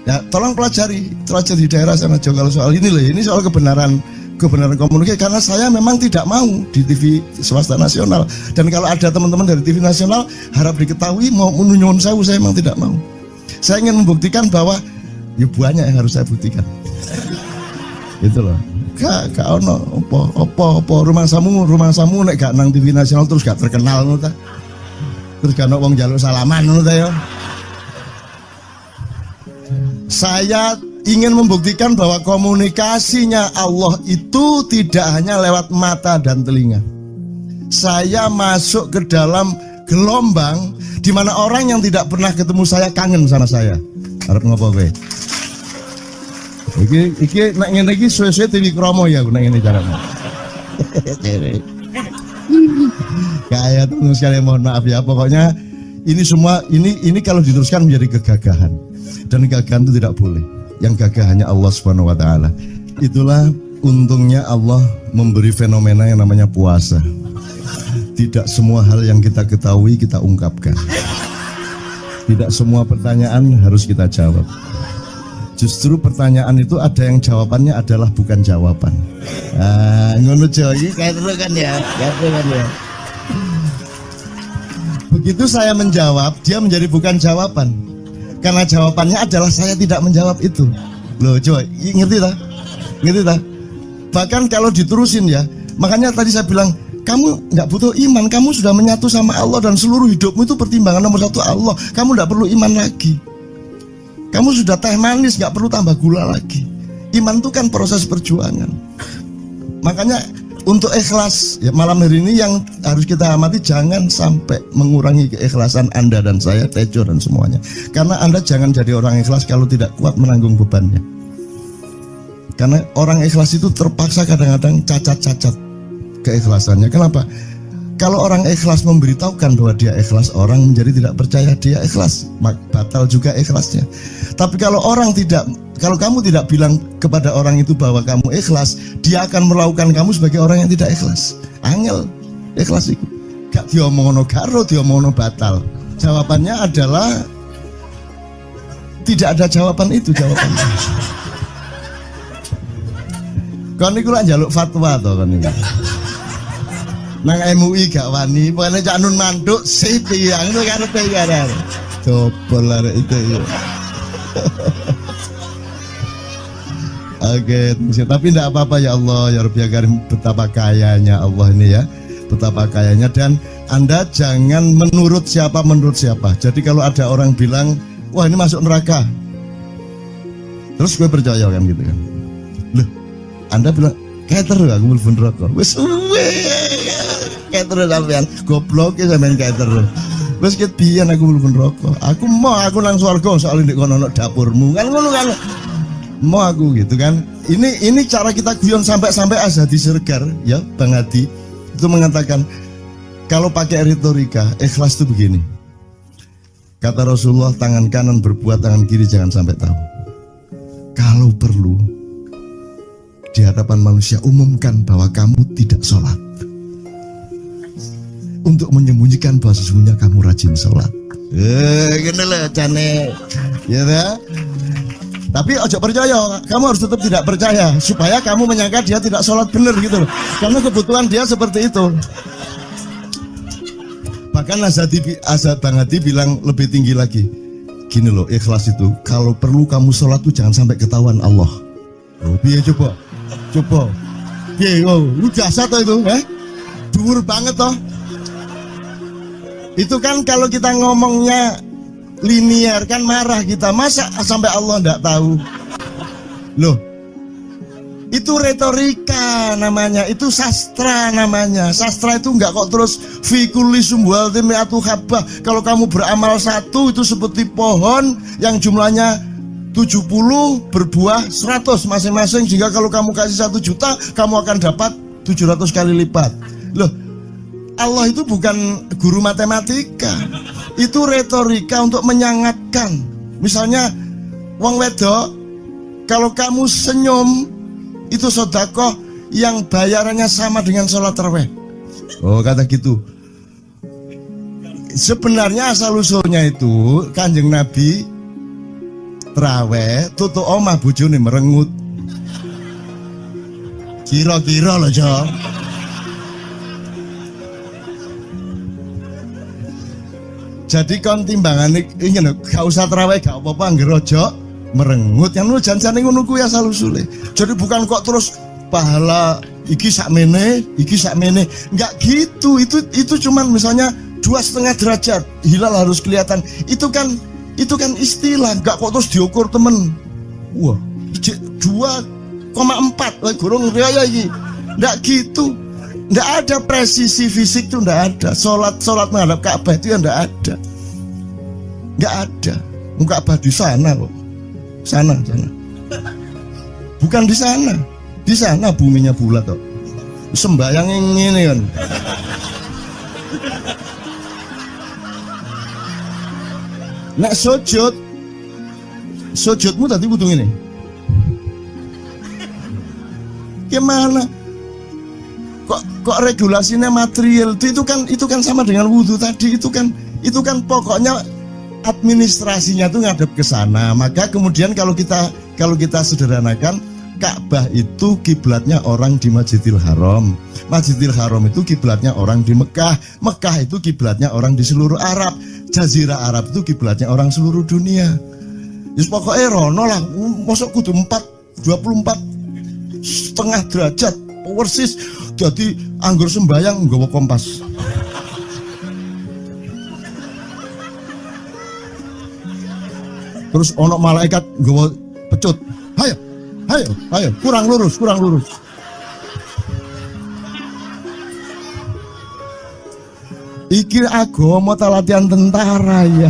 Ya, tolong pelajari di daerah sana Jo kalau soal ini loh. Ini soal kebenaran komunikasi, karena saya memang tidak mau di TV swasta nasional. Dan kalau ada teman-teman dari TV nasional harap diketahui mau nyuwun sewu, saya memang tidak mau. Saya ingin membuktikan bahwa ya banyak yang harus saya buktikan. Gitu loh. Gak ono apa rumah samu nek gak nang TV nasional terus gak terkenal ngono ta. Terus gak ono wong njaluk salaman ngono ta ya. Saya ingin membuktikan bahwa komunikasinya Allah itu tidak hanya lewat mata dan telinga. Saya masuk ke dalam gelombang di mana orang yang tidak pernah ketemu saya kangen sama saya. Arep ngopo kowe? Iki nek ngene iki suwe-suwe TV Kromo ya nek ngene carane. Kayak teman sekalian mohon maaf ya, pokoknya ini semua ini kalau diteruskan menjadi kegagahan. Dan gagahan itu tidak boleh. Yang gagah hanya Allah Subhanahu wa taala. Itulah untungnya Allah memberi fenomena yang namanya puasa. Tidak semua hal yang kita ketahui kita ungkapkan. Tidak semua pertanyaan harus kita jawab. Justru pertanyaan itu ada yang jawabannya adalah bukan jawaban. Ngono iki kayak kan ya. Begitu saya menjawab, dia menjadi bukan jawaban. Karena jawabannya adalah saya tidak menjawab itu. Loh coba, ngerti tak? Bahkan kalau diterusin ya, makanya tadi saya bilang, kamu nggak butuh iman, kamu sudah menyatu sama Allah dan seluruh hidupmu itu pertimbangan nomor satu Allah. Kamu nggak perlu iman lagi. Kamu sudah teh manis, nggak perlu tambah gula lagi. Iman itu kan proses perjuangan. Makanya untuk ikhlas ya, malam hari ini yang harus kita amati, jangan sampai mengurangi keikhlasan Anda dan saya, Tejo dan semuanya. Karena Anda jangan jadi orang ikhlas kalau tidak kuat menanggung bebannya. Karena orang ikhlas itu terpaksa kadang-kadang cacat-cacat keikhlasannya. Kenapa? Kalau orang ikhlas memberitahukan bahwa dia ikhlas, orang menjadi tidak percaya dia ikhlas, batal juga ikhlasnya. Tapi kalau kamu tidak bilang kepada orang itu bahwa kamu ikhlas, dia akan melakukan kamu sebagai orang yang tidak ikhlas. Angel ikhlas itu. Gak diomongno karo, diomongno batal. Jawabannya adalah tidak ada jawaban itu jawabannya. Kon niku lak njaluk fatwa to kon niku. Nang MUI gak wani, pokoknya Cak Nun manduk sip ya, ngono karepe ya. Coba lah itu ya. Oke, tapi tidak apa-apa ya Allah, ya Rabbi ya Karim, betapa kayanya Allah ini ya, betapa kayanya. Dan Anda jangan menurut siapa. Jadi kalau ada orang bilang, wah ini masuk neraka, terus gue percaya kan gitu kan. Loh, Anda bilang, kater aku mlebu neraka. Wis kater sampean, goblok ya sampean kater. Wis ket biyen aku mlebu neraka. Aku nang swarga soal ndek kono ono dapurmu. Kan ngono kan. Mau aku gitu kan. Ini cara kita guyon sampai Azhadi Siregar ya Bang Hadi itu mengatakan kalau pakai retorika ikhlas itu begini. Kata Rasulullah, tangan kanan berbuat, tangan kiri jangan sampai tahu. Kalau perlu di hadapan manusia umumkan bahwa kamu tidak sholat, untuk menyembunyikan bahwa sesungguhnya kamu rajin sholat. Gini lah cane ya dah. Tapi ojo percaya, kamu harus tetap tidak percaya supaya kamu menyangka dia tidak sholat benar gitu loh. Karena kebutuhan dia seperti itu. Bahkan Bang Hadi bilang lebih tinggi lagi. Gini loh, ikhlas itu kalau perlu kamu sholat tuh jangan sampai ketahuan Allah. Oh, biar coba. Lu jasa toh itu, dhuwur banget toh. Itu kan kalau kita ngomongnya linear kan marah kita, masa sampai Allah enggak tahu. Loh, itu retorika namanya, itu sastra namanya. Sastra itu enggak kok terus fi kulli sumbuhatin mi'atu habbah. Kalau kamu beramal satu itu seperti pohon yang jumlahnya 70 berbuah 100 masing-masing, sehingga kalau kamu kasih 1 juta kamu akan dapat 700 kali lipat. Loh, Allah itu bukan guru matematika. Itu retorika untuk menyangatkan. Misalnya wong wedok, kalau kamu senyum itu sedekah yang bayarannya sama dengan sholat tarawih. Oh, kata gitu. Sebenarnya asal usulnya itu Kanjeng Nabi traweh tutuk omah bojone merengut. Kira-kira lho, Jo. Jadi kon timbangane iki lho, gak usah traweh gak apa-apa anggere aja merengut. Yang janjane ngono kuwi asal usule. Jadi bukan kok terus pahala iki sakmene, enggak gitu. Itu cuman misalnya 2,5 derajat hilal harus kelihatan. Itu kan istilah, enggak kok terus diukur temen. Wah, 2,4 gurung riaya iki. Enggak gitu. Enggak ada presisi fisik tuh, enggak ada. Salat menghadap Ka'bah itu ya enggak ada. Enggak ada. Ka'bah di sana kok. Sana. Bukan di sana. Di sana buminya bulat kok. Sembayang ngene kan. Nek sujudmu tadi butuh ini. Gimana? Kok regulasinya material itu kan sama dengan wudhu tadi. Itu kan pokoknya administrasinya tuh ngadep ke sana. Maka kemudian kalau kita sederhanakan, Ka'bah itu kiblatnya orang di Masjidil Haram. Masjidil Haram itu kiblatnya orang di Mekah. Mekah itu kiblatnya orang di seluruh Arab. Jazirah Arab itu kiblatnya orang seluruh dunia. Yus pokoknya rono lah. Masuk kudu 24,5 derajat persis. Jadi anggur sembayang nggawa kompas. Terus ono malaikat nggawa pecut. Ayo, kurang lurus. Iki agama ta latihan tentara ya.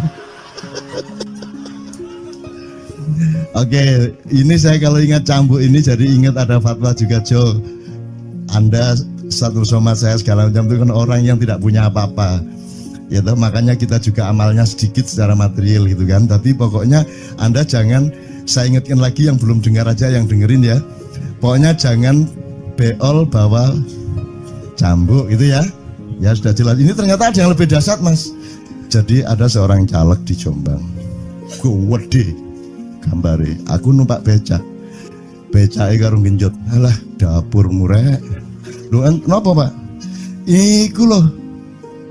Oke, ini saya kalau ingat cambuk ini jadi ingat ada fatwa juga, Jo. Anda satu sama saya segala macam itu kan orang yang tidak punya apa-apa. Ya toh, makanya kita juga amalnya sedikit secara material gitu kan. Tapi pokoknya Anda jangan, saya ingatkan lagi yang belum dengar aja, yang dengerin ya. Pokoknya jangan beol bawa cambuk gitu ya. Ya sudah jelas. Ini ternyata ada yang lebih dahsyat, Mas. Jadi ada seorang caleg di Jombang. Gede gambare. Aku numpak becak. Becake karo genjot. Alah, dapur murek. Lho napa, Pak? Iku lho.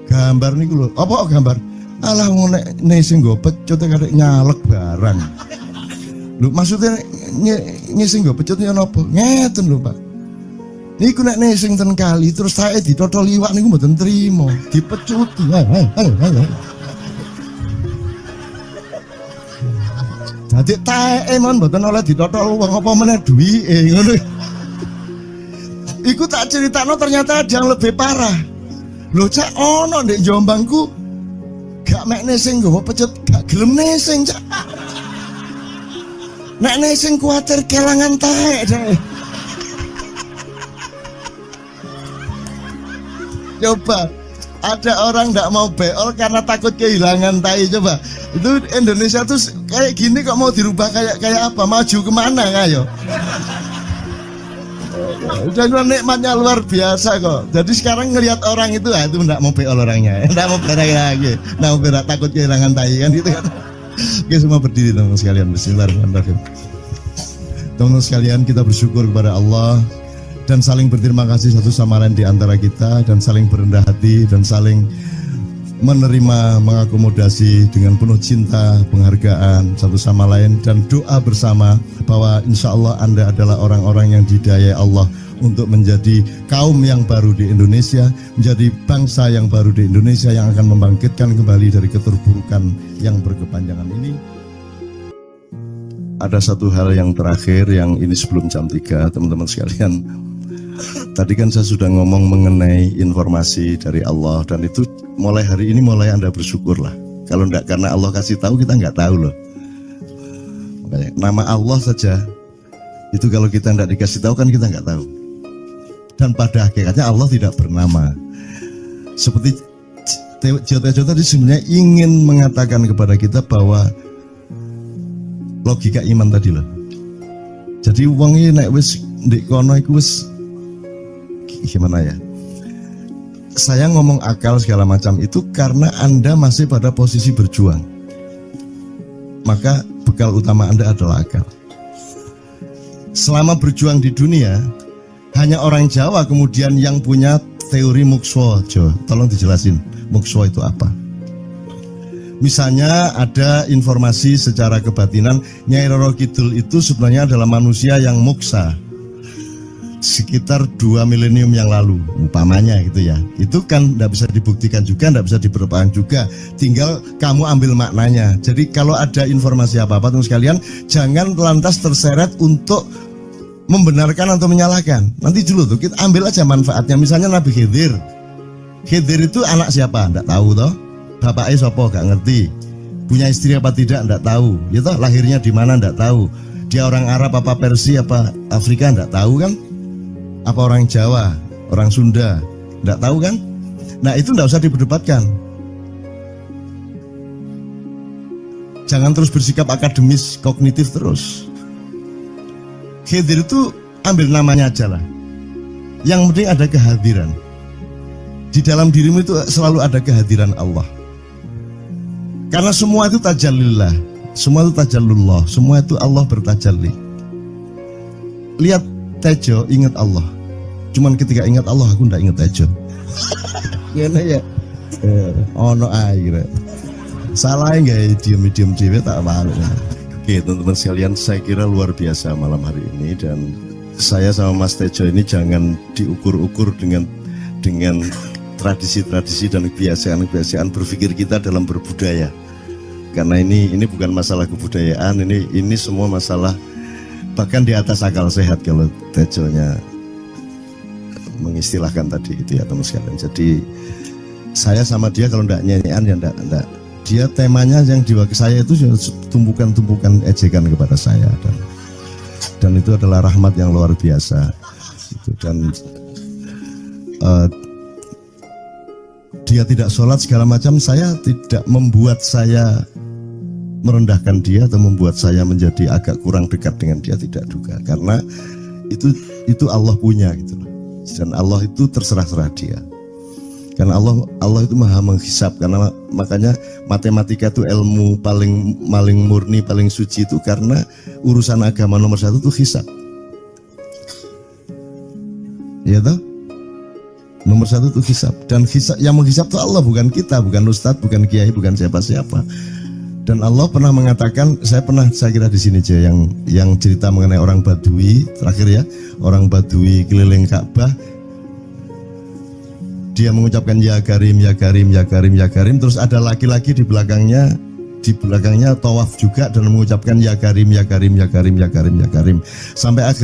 Gambar niku lho. Apa gambar? Alah ngene sing nggo pecut karek nyalek barang. Lho maksudnya sing nggo pecut ya napa? Ngeten lho, Pak. Niku nek nesing ten kali terus saya ditotol iwak niku mboten trimo, dipecuti. Dadi taeke mon mboten oleh ditotol wong apa meneh duwike ngono. Iku tak critakno ternyata ada yang lebih parah. Lho cak ono ndek Jombangku gak mek nesing nggawa pecut, gak gelem nesing cak. Nek nesing kuwatir kelangan taek deh. Coba ada orang nggak mau beol karena takut kehilangan tai. Coba itu Indonesia tuh kayak gini kok mau dirubah kayak apa? Maju kemana ayo? Udah nikmatnya luar biasa kok. Jadi sekarang ngelihat orang itu itu nggak mau beol orangnya, nggak mau berak lagi, nggak mau berak, takut kehilangan tai kan gitu kan? Oke, semua berdiri teman-teman sekalian. Bismillahirrahmanirrahim. Teman-teman sekalian, kita bersyukur kepada Allah dan saling berterima kasih satu sama lain di antara kita, dan saling berendah hati dan saling menerima, mengakomodasi dengan penuh cinta, penghargaan satu sama lain, dan doa bersama bahwa insya Allah Anda adalah orang-orang yang didayai Allah untuk menjadi kaum yang baru di Indonesia, menjadi bangsa yang baru di Indonesia yang akan membangkitkan kembali dari keterpurukan yang berkepanjangan ini. Ada satu hal yang terakhir yang ini sebelum jam 3, teman-teman sekalian. Tadi kan saya sudah ngomong mengenai informasi dari Allah, dan itu mulai hari ini mulai Anda bersyukurlah. Kalau enggak karena Allah kasih tahu, kita enggak tahu loh. Makanya, nama Allah saja itu kalau kita enggak dikasih tahu kan kita enggak tahu. Dan pada hakikatnya Allah tidak bernama. Seperti Jota tadi sebenarnya ingin mengatakan kepada kita bahwa logika iman tadi loh. Jadi wong iki nek wis ndek kono iku wis gimana ya? Saya ngomong akal segala macam itu karena Anda masih pada posisi berjuang. Maka bekal utama Anda adalah akal. Selama berjuang di dunia, hanya orang Jawa kemudian yang punya teori mukswa. Tolong dijelasin, mukswa itu apa? Misalnya ada informasi secara kebatinan Nyai Roro Kidul itu sebenarnya adalah manusia yang muksa sekitar 2 milenium yang lalu, umpamanya gitu ya. Itu kan tidak bisa dibuktikan juga, tidak bisa diperpanjang juga. Tinggal kamu ambil maknanya. Jadi kalau ada informasi apa-apa teman sekalian, jangan lantas terseret untuk membenarkan atau menyalahkan. Nanti dulu tuh kita ambil aja manfaatnya. Misalnya Nabi Khidir. Khidir itu anak siapa? Tidak tahu toh. Bapaknya sopo? Gak ngerti. Punya istri apa tidak? Tidak tahu. Ya toh, lahirnya di mana? Tidak tahu. Dia orang Arab apa Persia apa Afrika? Tidak tahu kan? Apa orang Jawa, orang Sunda, tidak tahu kan? Nah itu tidak usah diperdebatkan. Jangan terus bersikap akademis, kognitif terus. Khidir itu ambil namanya aja lah. Yang penting ada kehadiran. Di dalam dirimu itu selalu ada kehadiran Allah. Karena semua itu tajallillah, semua itu tajallullah, semua itu Allah bertajalli. Lihat Tejo, ingat Allah. Cuman ketika ingat Allah, aku ndak ingat Tejo. Gimana ya? Ono air. Salah nggak diem cewek tak malu. Oke teman-teman sekalian, saya kira luar biasa malam hari ini, dan saya sama Mas Tejo ini jangan diukur-ukur dengan tradisi-tradisi dan kebiasaan-kebiasaan berpikir kita dalam berbudaya. Karena ini bukan masalah kebudayaan, ini semua masalah bahkan di atas akal sehat kalau Tejonya mengistilahkan tadi itu ya teman sekalian. Jadi saya sama dia kalau ndak nyanyian ya ndak. Dia temanya yang diwakili saya itu tumpukan-tumpukan ejekan kepada saya, dan itu adalah rahmat yang luar biasa. Dan dia tidak sholat segala macam, saya tidak membuat saya merendahkan dia atau membuat saya menjadi agak kurang dekat dengan dia, tidak juga, karena itu Allah punya gitu loh. Dan Allah itu terserah-serah dia. Karena Allah itu maha menghisap. Karena makanya matematika itu ilmu paling murni, paling suci itu karena urusan agama nomor 1 itu hisap. Ya toh? Nomor 1 itu hisap. Dan hisap, yang menghisap itu Allah, bukan kita, bukan ustadz, bukan kiai, bukan siapa-siapa. Dan Allah pernah mengatakan, saya kira di sini aja yang cerita mengenai orang Badui terakhir ya, orang Badui keliling Ka'bah, dia mengucapkan ya Karim, ya Karim, ya Karim, ya Karim, terus ada laki-laki di belakangnya tawaf juga dan mengucapkan ya Karim, ya Karim, ya Karim, ya Karim, ya Karim, sampai akhir